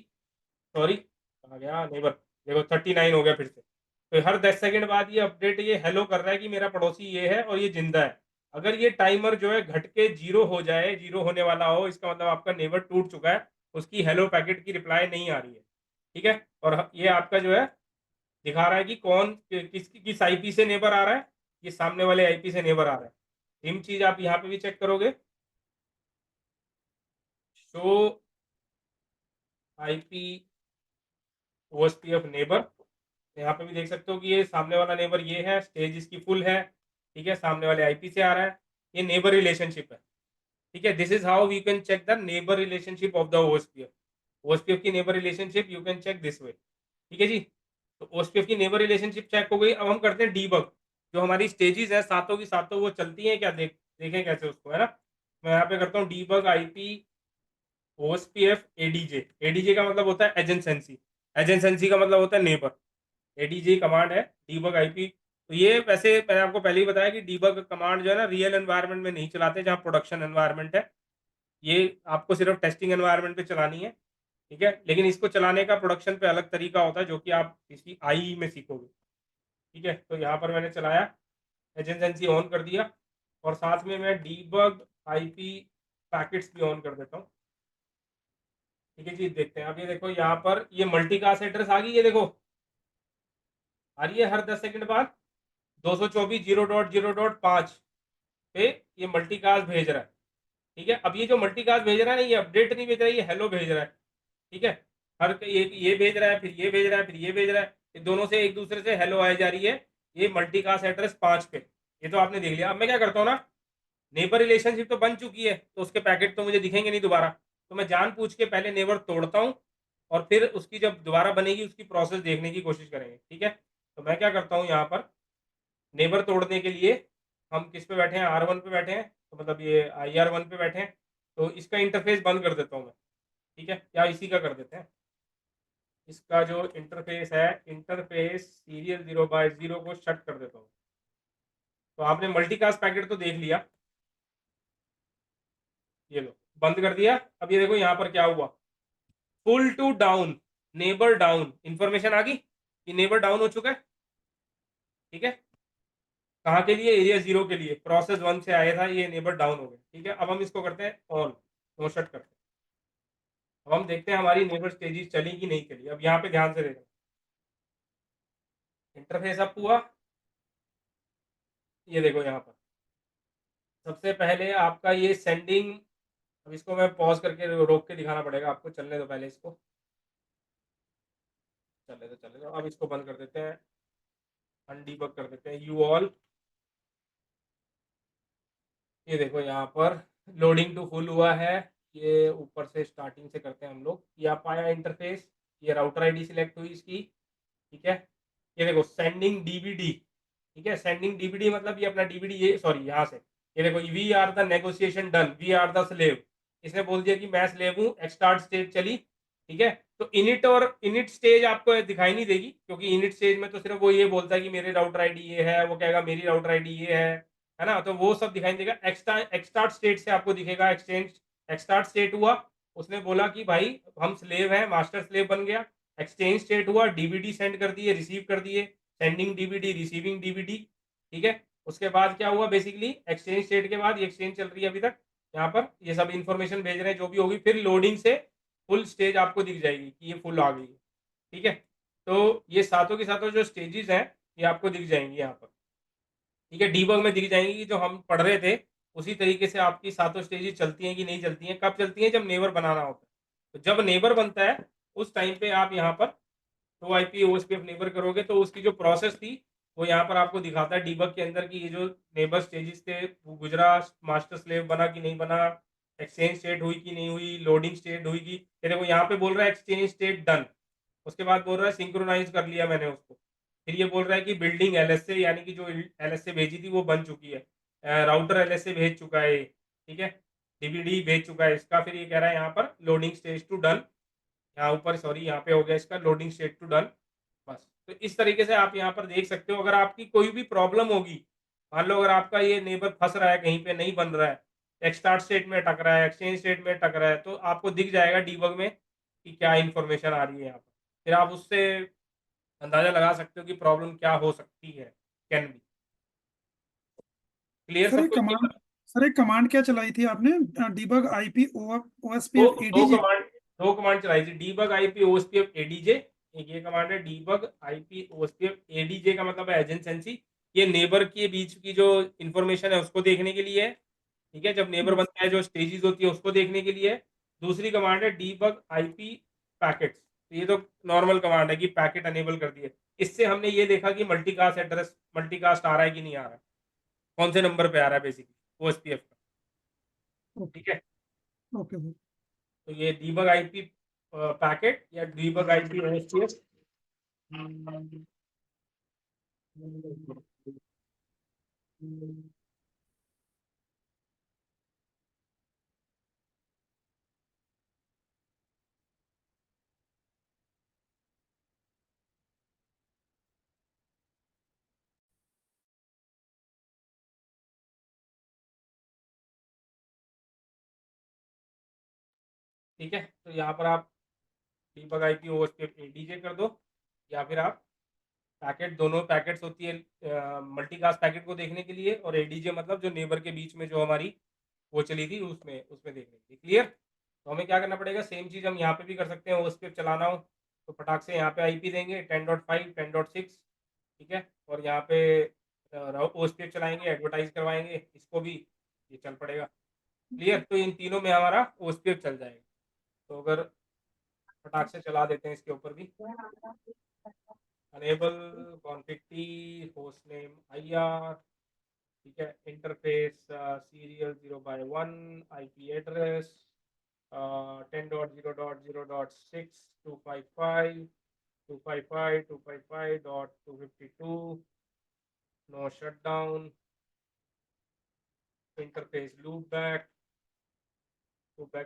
सॉरी आ गया नेबर, देखो 39 हो गया फिर से। तो हर 10 सेकंड बाद ये अपडेट ये हेलो कर रहा है कि मेरा पड़ोसी ये है और ये जिंदा है। अगर ये टाइमर जो है घट के 0 हो जाए, 0 होने वाला हो, इसका मतलब आपका नेबर टूट चुका है, उसकी हेलो पैकेट की रिप्लाई नहीं आ रही है। ठीक है, और ये आपका जो है दिखा रहा है कि कौन किस आईपी से नेबर आ रहा है, ये सामने वाले आईपी से नेबर आ रहा है। सेम चीज आप यहाँ पे भी चेक करोगे, शो आईपी ओएसपीएफ नेबर, यहाँ पे भी देख सकते हो कि ये सामने वाला नेबर ये है, स्टेज इसकी फुल है। ठीक है, सामने वाले आईपी से आ रहा है, ये नेबर रिलेशनशिप है। ठीक है, this is how we can check the neighbour relationship of the OSPF. OSPF की neighbour relationship you can check this way. ठीक है जी, तो ओएसपीएफ की नेबर रिलेशनशिप चेक हो गई। अब हम करते हैं डीबग, जो हमारी स्टेजेस है सातों की सातों वो चलती हैं क्या, देखें कैसे उसको, है ना। मैं यहाँ पे करता हूँ debug IP OSPF ADJ. ADJ का मतलब होता है एजेंसेंसी, एजेंसेंसी का मतलब होता है नेबर। एडीजे कमांड है डीबग आईपी तो ये वैसे मैंने आपको पहले ही बताया कि डीबग कमांड जो है ना रियल एनवायरनमेंट में नहीं चलाते जहाँ प्रोडक्शन एनवायरनमेंट है, ये आपको सिर्फ टेस्टिंग एनवायरनमेंट पे चलानी है, ठीक है। लेकिन इसको चलाने का प्रोडक्शन पे अलग तरीका होता है जो कि आप इसी आई में सीखोगे, ठीक है। तो यहाँ पर मैंने चलाया, एजेंसी ऑन कर दिया, और साथ में मैं डीबग आईपी पैकेट्स भी ऑन कर देता हूँ, ठीक है जी। देखते हैं अब, ये देखो यहाँ पर ये मल्टीकास्ट एड्रेस आ गई, ये देखो आ रही है हर 10 सेकंड बाद 224.0.0.5 पे ये मल्टीकास्ट भेज रहा है, ठीक है। अब ये जो मल्टीकास्ट भेज रहा है ना, ये अपडेट नहीं भेज रहा है, ये हेलो भेज रहा है, ठीक है। हर ये भेज रहा है, फिर ये भेज रहा है, फिर ये भेज रहा है, ये दोनों से एक दूसरे से हेलो आई जा रही है, ये मल्टीकास्ट एड्रेस 5 पे। ये तो आपने देख लिया। अब मैं क्या करता हूँ ना, नेबर रिलेशनशिप तो बन चुकी है, तो उसके पैकेट तो मुझे दिखेंगे नहीं दोबारा, तो मैं जान पूछ के पहले नेबर तोड़ता हूँ, और फिर उसकी जब दोबारा बनेगी उसकी प्रोसेस देखने की कोशिश करेंगे, ठीक है। तो मैं क्या करता हूँ यहाँ पर, नेबर तोड़ने के लिए हम किस पे बैठे हैं, R1 पे बैठे हैं, तो मतलब ये IR1 पे बैठे हैं, तो इसका इंटरफेस बंद कर देता हूँ मैं, ठीक है। या इसी का कर देते हैं, इसका जो इंटरफेस है, इंटरफेस सीरियल 0/0 को शट कर देता हूँ। तो आपने मल्टीकास्ट पैकेट तो देख लिया, ये लो बंद कर दिया। अब ये देखो यहाँ पर क्या हुआ, full to down, neighbour down, information आ गई कि नेबर डाउन हो चुका है, ठीक है। कहाँ के लिए, एरिया 0 के लिए, प्रोसेस 1 से आया था, ये नेबर डाउन हो गया, ठीक है। अब हम इसको करते हैं ऑन, नो शट करते हैं। अब हम देखते हैं हमारी नेबर स्टेजेस चली कि नहीं चली। अब यहाँ पे ध्यान से देखना, इंटरफेस अप हुआ, ये देखो यहाँ पर सबसे पहले आपका ये सेंडिंग, अब इसको मैं पॉज करके रोक के दिखाना पड़ेगा आपको, चलने दो पहले इसको, चले दो। अब इसको बंद कर देते हैं, अनडीबग कर देते हैं यू ऑल। ये देखो यहाँ पर लोडिंग टू फुल हुआ है, ये ऊपर से स्टार्टिंग से करते हैं हम लोग। ये आप आया इंटरफेस, ये राउटर आईडी सिलेक्ट हुई इसकी, ठीक है। ये देखो सेंडिंग डीवीडी, ठीक है। सेंडिंग डीवीडी मतलब ये अपना डीवीडी, ये सॉरी यहाँ से, ये देखो we are the negotiation done, we are the slave, इसने बोल दिया कि मैं स्लेव हूँ, एक्सटार्ट स्टेज चली, ठीक है। तो इनिट और इनिट स्टेज आपको दिखाई नहीं देगी, क्योंकि इनिट स्टेज में तो सिर्फ वो ये बोलता है कि मेरे राउटर आईडी ये है, वो कहेगा मेरी राउटर आईडी ये है ना, तो वो सब दिखाई देगा। एक्सटार्ट स्टेट से आपको दिखेगा एक्सचेंज, एक्सटार्ट स्टेट हुआ, उसने बोला कि भाई हम स्लेव हैं, मास्टर स्लेव बन गया। एक्सचेंज स्टेट हुआ, डीवीडी सेंड कर दिए, रिसीव कर दिए, सेंडिंग डीवीडी, रिसीविंग डीवीडी, ठीक है। उसके बाद क्या हुआ, बेसिकली एक्सचेंज स्टेट के बाद ये एक्सचेंज चल रही है अभी तक, यहाँ पर ये सब इंफॉर्मेशन भेज रहे हैं जो भी होगी, फिर लोडिंग से फुल स्टेज आपको दिख जाएगी कि ये फुल आ गई है, ठीक है। तो ये सातों की सातों जो स्टेजेस हैं ये आपको दिख जाएंगी यहाँ पर, ठीक है। डीबग में दिख जाएंगी कि जो हम पढ़ रहे थे उसी तरीके से आपकी सातों स्टेजेस चलती हैं कि नहीं चलती हैं। कब चलती हैं, जब नेबर बनाना होता है। तो जब नेबर बनता है उस टाइम पे आप यहाँ पर तो IP OSPF नेबर करोगे, तो उसकी जो प्रोसेस थी वो यहाँ पर आपको दिखाता है डीबग के अंदर कि ये जो नेबर स्टेजेस थे वो गुजरा, मास्टर स्लेव बना कि नहीं बना, एक्सचेंज स्टेट हुई कि नहीं हुई, लोडिंग स्टेट हुई कि, ये देखो यहाँ पे बोल रहा है एक्सचेंज स्टेट डन, उसके बाद बोल रहा है सिंक्रोनाइज कर लिया मैंने उसको, फिर ये बोल रहा है कि बिल्डिंग LSA यानी कि जो LSA भेजी थी वो बन चुकी है, राउटर LSA भेज चुका है, ठीक है। डीवीडी भेज चुका है इसका, फिर ये कह रहा है यहाँ पर लोडिंग स्टेज टू डन, यहाँ ऊपर सॉरी यहाँ पे हो गया इसका लोडिंग स्टेट टू डन, बस। तो इस तरीके से आप यहाँ पर देख सकते हो। अगर आपकी कोई भी प्रॉब्लम होगी, मान लो अगर आपका ये नेबर फंस रहा है कहीं पे, नहीं बन रहा है, एक्सटार्ट स्टेट में अटक रहा है, एक्सचेंज स्टेट में अटक रहा है, तो आपको दिख जाएगा डीबग में कि क्या इन्फॉर्मेशन आ रही है यहाँ पर, फिर आप उससे अंदाजा लगा सकते हो कि प्रॉब्लम क्या हो सकती है, कैन बी क्लियर सर ये सबको। कमांड सर एक कमांड क्या चलाई थी आपने, डीबग आईपी दो ओएसपीएफ दो एडीजे? कमांड दो कमांड चलाई थी, डीबग IP OSPF ADJ, एक ये कमांड है डीबग IP OSPF ADJ का मतलब है एजेंसी, ये नेबर के बीच की जो इंफॉर्मेशन है उसको देखने के लिए है, ठीक है। जब नेबर बनता है जो स्टेजेस होती है उसको देखने के लिए है। दूसरी कमांड है डीबग IP पैकेट्स, तो ये तो नॉर्मल कमांड है कि पैकेट अनेबल कर दिए। इससे हमने ये देखा कि मल्टीकास्ट एड्रेस, मल्टीकास्ट आ रहा है कि नहीं आ रहा है, कौन से नंबर पे आ रहा है बेसिकली OSPF का, ठीक है। Okay sir. तो ये डीबग IP पैकेट या डीबग IP OSPF, ठीक है, तो यहाँ पर आप debug IP OSPF ADJ कर दो, या फिर आप पैकेट, दोनों पैकेट्स होती है मल्टीकास्ट पैकेट को देखने के लिए, और ADJ मतलब जो नेबर के बीच में जो हमारी वो चली थी उसमें देखने के लिए। क्लियर? तो हमें क्या करना पड़ेगा, सेम चीज़ हम यहाँ पे भी कर सकते हैं। OSPF चलाना हो तो फटाक से यहाँ पे IP देंगे 10.5 10.6, ठीक है, और यहाँ पे OSPF चलाएंगे, एडवर्टाइज करवाएंगे इसको भी, ये चल पड़ेगा। क्लियर? तो इन तीनों में हमारा OSPF चल जाएगा। तो अगर फटाक से चला देते हैं इसके ऊपर भी, enable config T host name IR, ठीक है, interface serial 0/1, IP address 10.0.0.6 255 255 255.252, no shutdown, interface loopback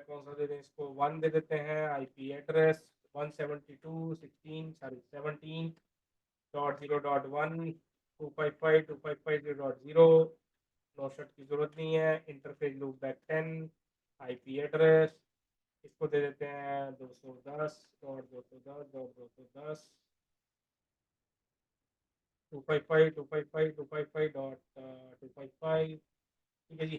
कौन सा दे दें इसको, 1 दे देते हैं। IP एड्रेस 172.16.17.0.1 255.255.0.0, नो शट की जरूरत नहीं है। Interface loop back 10, IP address इसको दे देते हैं 210.210.255 255.255.255, ठीक है जी।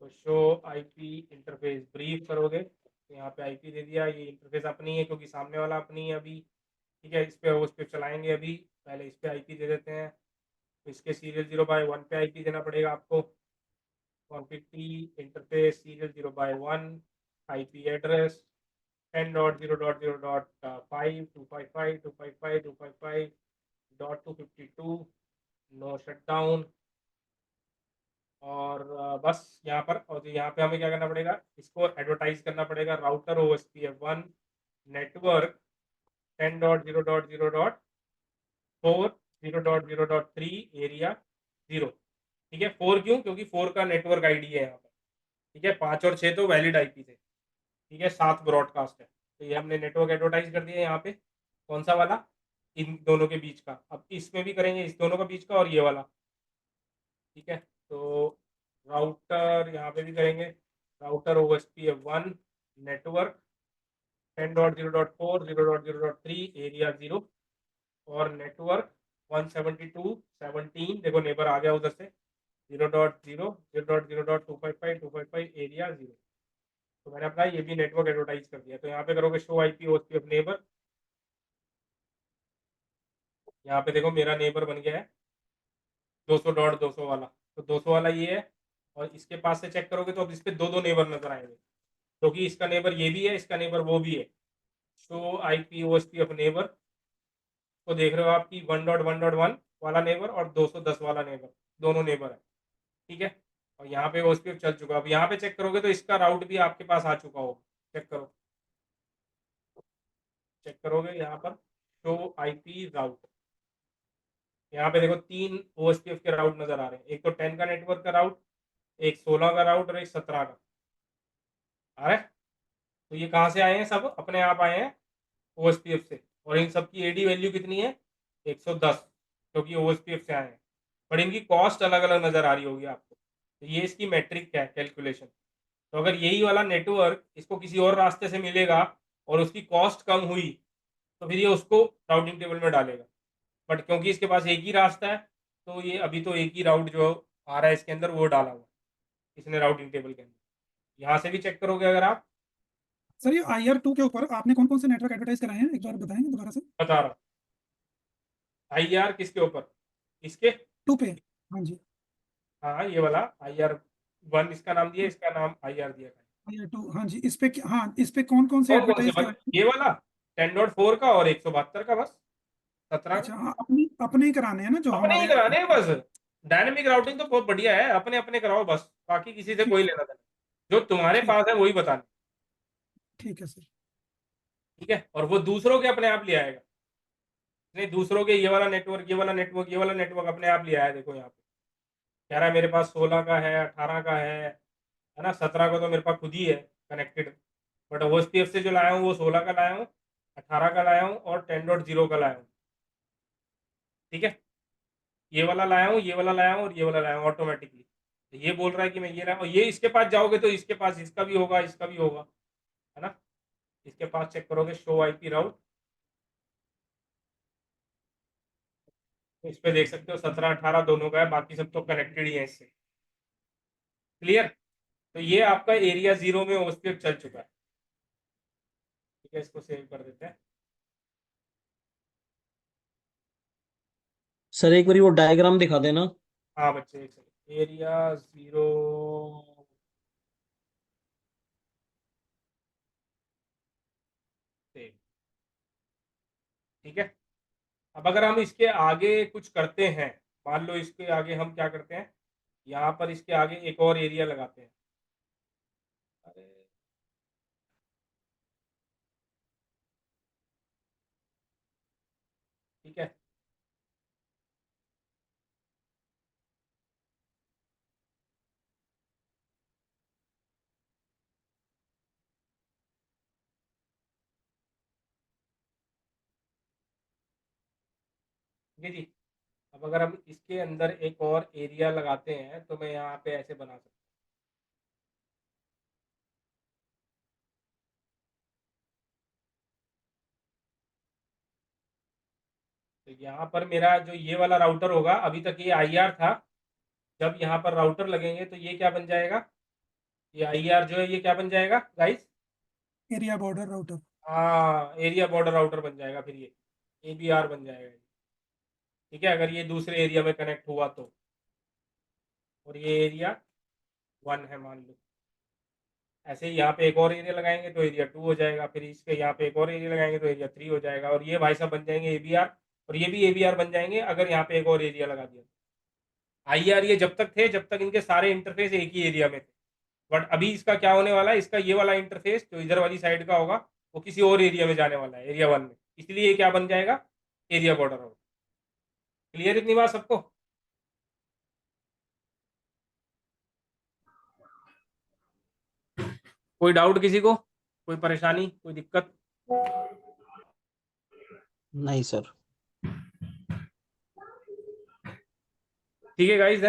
तो शो IP इंटरफेस ब्रीफ करोगे तो यहाँ पे IP दे दिया, ये इंटरफेस अपनी है क्योंकि सामने वाला अपनी है अभी, ठीक है। इस पे उस पे चलाएंगे अभी, पहले इस पे IP दे देते हैं। तो इसके सीरियल 0/1 पे IP देना पड़ेगा आपको। Config T interface serial 0/1, IP address 10.0.0.5 255 255 255.252, no shutdown. और बस यहाँ पर, और यहाँ पे हमें क्या करना पड़ेगा, इसको एडवर्टाइज करना पड़ेगा। राउटर OSPF1 नेटवर्क 10.0.0.4 0.0.3 एरिया 0, ठीक है। 4 क्यों? क्योंकि 4 का नेटवर्क ID है यहाँ पर, ठीक है। 5 और 6 तो वैलिड IP थे, ठीक है। 7 ब्रॉडकास्ट है। तो ये हमने नेटवर्क एडवर्टाइज कर दिया यहाँ पे, कौन सा वाला, इन दोनों के बीच का। अब इसमें भी करेंगे, इस दोनों का बीच का और ये वाला, ठीक है। तो राउटर यहाँ पे भी करेंगे, राउटर OSPF1 नेटवर्क 10.0.4 0.0.3 एरिया 0, और नेटवर्क 172.17, देखो नेबर आ गया उधर से, 0.0 0.0.255 255 एरिया 0। तो मैंने अपना ये भी नेटवर्क एडवर्टाइज कर दिया। तो यहाँ पे करोगे शो IP OSPF नेबर, यहाँ पे देखो मेरा नेबर बन गया है 200.200 वाला। तो 200 वाला ये है, और इसके पास से चेक करोगे तो अब इस पे दो नेबर नजर आएंगे, क्योंकि इसका नेबर ये भी है, इसका नेबर वो भी है। शो IP OSPF नेबर तो देख रहे हो आपकी 1.1.1 वाला नेबर और 210 वाला नेबर, दोनों नेबर है, ठीक है। और यहाँ पे OSPF चल चुका। अब यहाँ पे चेक करोगे तो इसका राउट भी आपके पास आ चुका होगा। चेक करो, चेक करोगे यहाँ पर शो IP राउट, यहाँ पे देखो 3 OSPF के राउट नजर आ रहे हैं। एक तो 10 का नेटवर्क का राउट, एक 16 का राउट, और एक 17 का आ रहा है। तो ये कहाँ से आए हैं? सब अपने आप आए हैं OSPF से। और इन सब की AD वैल्यू कितनी है? 110, क्योंकि OSPF से आए हैं। पर इनकी कॉस्ट अलग अलग नजर आ रही होगी आपको। तो ये इसकी मैट्रिक है, कैलकुलेशन। तो अगर यही वाला नेटवर्क इसको किसी और रास्ते से मिलेगा और उसकी कॉस्ट कम हुई तो फिर ये उसको राउटिंग टेबल में डालेगा। बट क्योंकि इसके पास एक ही रास्ता है, तो ये अभी तो एक ही राउट जो आ रहा है इसके अंदर वो डाला हुआ इसने राउटिंग टेबल के अंदर। यहाँ से भी चेक करोगे अगर आप, सर ये IR2 के ऊपर आपने कौन कौन से नेटवर्क एडवर्टाइज कराए हैं, एक बार बताएंगे दोबारा से? बता रहा हूँ। IR किसके ऊपर? इसके 2 पे, हाँ जी। हाँ, ये वाला IR1 इसका नाम दिया, इसका नाम IR दिया था। IR2, हाँ जी। इस पे हाँ, इस पे कौन कौन से कौन कौन से? एडवर्टाइज बस कराए? ये वाला 10.4 का और 172 का, बस 17 अच्छा का। हाँ, अपने ही कराने हैं ना जो अपने ही हमारे। कराने हैं बस। डायनेमिक राउटिंग तो बहुत बढ़िया है, अपने अपने कराओ बस, बाकी किसी से कोई लेना देना, जो तुम्हारे ठीक पास है वही बताना, ठीक है सर। ठीक है। और वो दूसरों के अपने आप ले आएगा, नहीं दूसरों के ये वाला नेटवर्क, ये वाला नेटवर्क, ये वाला नेटवर्क अपने आप ले आया। देखो यहाँ पे कह रहा है मेरे पास 16 का है, 18 का है ना, 17 का तो मेरे पास खुद ही है कनेक्टेड। बट OSPF से जो लाया हूँ वो 16 का लाया हूँ, 18 का लाया हूँ और 10.0 का लाया हूँ, ठीक है। ये वाला लाया हूँ, ये वाला लाया हूँ और ये वाला लाया हूँ ऑटोमेटिकली। तो ये बोल रहा है कि मैं ये लाया हूँ, ये इसके पास जाओगे तो इसके पास इसका भी होगा, इसका भी होगा, है ना। इसके पास चेक करोगे शो आईपी राउट, इस पे देख सकते हो 17-18 दोनों का है, बाकी सब तो कनेक्टेड ही है इससे। क्लियर? तो ये आपका एरिया 0 में ओएसपीएफ चल चुका है। ठीक है, इसको सेव कर देते हैं। सर एक बार वो डायग्राम दिखा देना। हाँ बच्चे, एक सेकंड, एरिया 0 सेव। ठीक है, अब अगर हम इसके आगे कुछ करते हैं, मान लो इसके आगे हम क्या करते हैं, यहाँ पर इसके आगे एक और एरिया लगाते हैं। अरे ठीक है, ठीक है जी। अब अगर हम इसके अंदर एक और एरिया लगाते हैं तो मैं यहाँ पे ऐसे बना सकता हूँ। तो यहाँ पर मेरा जो ये वाला राउटर होगा, अभी तक ये आईआर था, जब यहाँ पर राउटर लगेंगे तो ये क्या बन जाएगा, ये आईआर जो है ये क्या बन जाएगा गाइस? Area border router. हाँ, एरिया बॉर्डर राउटर बन जाएगा, फिर ये एबीआर बन जाएगा। ठीक है, अगर ये दूसरे एरिया में कनेक्ट हुआ तो, और ये एरिया 1 है मान लो, ऐसे ही यहाँ पे एक और एरिया लगाएंगे तो एरिया 2 हो जाएगा, फिर इसके यहाँ पे एक और एरिया लगाएंगे तो एरिया 3 हो जाएगा, और ये भाई साहब बन जाएंगे एबीआर, और ये भी एबीआर बन जाएंगे अगर यहाँ पे एक और एरिया लगा दिया। आईआर ये जब तक थे, जब तक इनके सारे इंटरफेस एक ही एरिया में थे, बट अभी इसका क्या होने वाला है, इसका ये वाला इंटरफेस जो इधर वाली साइड का होगा वो किसी और एरिया में जाने वाला है, एरिया 1 में, इसलिए ये क्या बन जाएगा, एरिया बॉर्डर होगा। क्लियर इतनी बात सबको? कोई डाउट किसी को, कोई परेशानी, कोई दिक्कत? नहीं सर। ठीक है गाइस।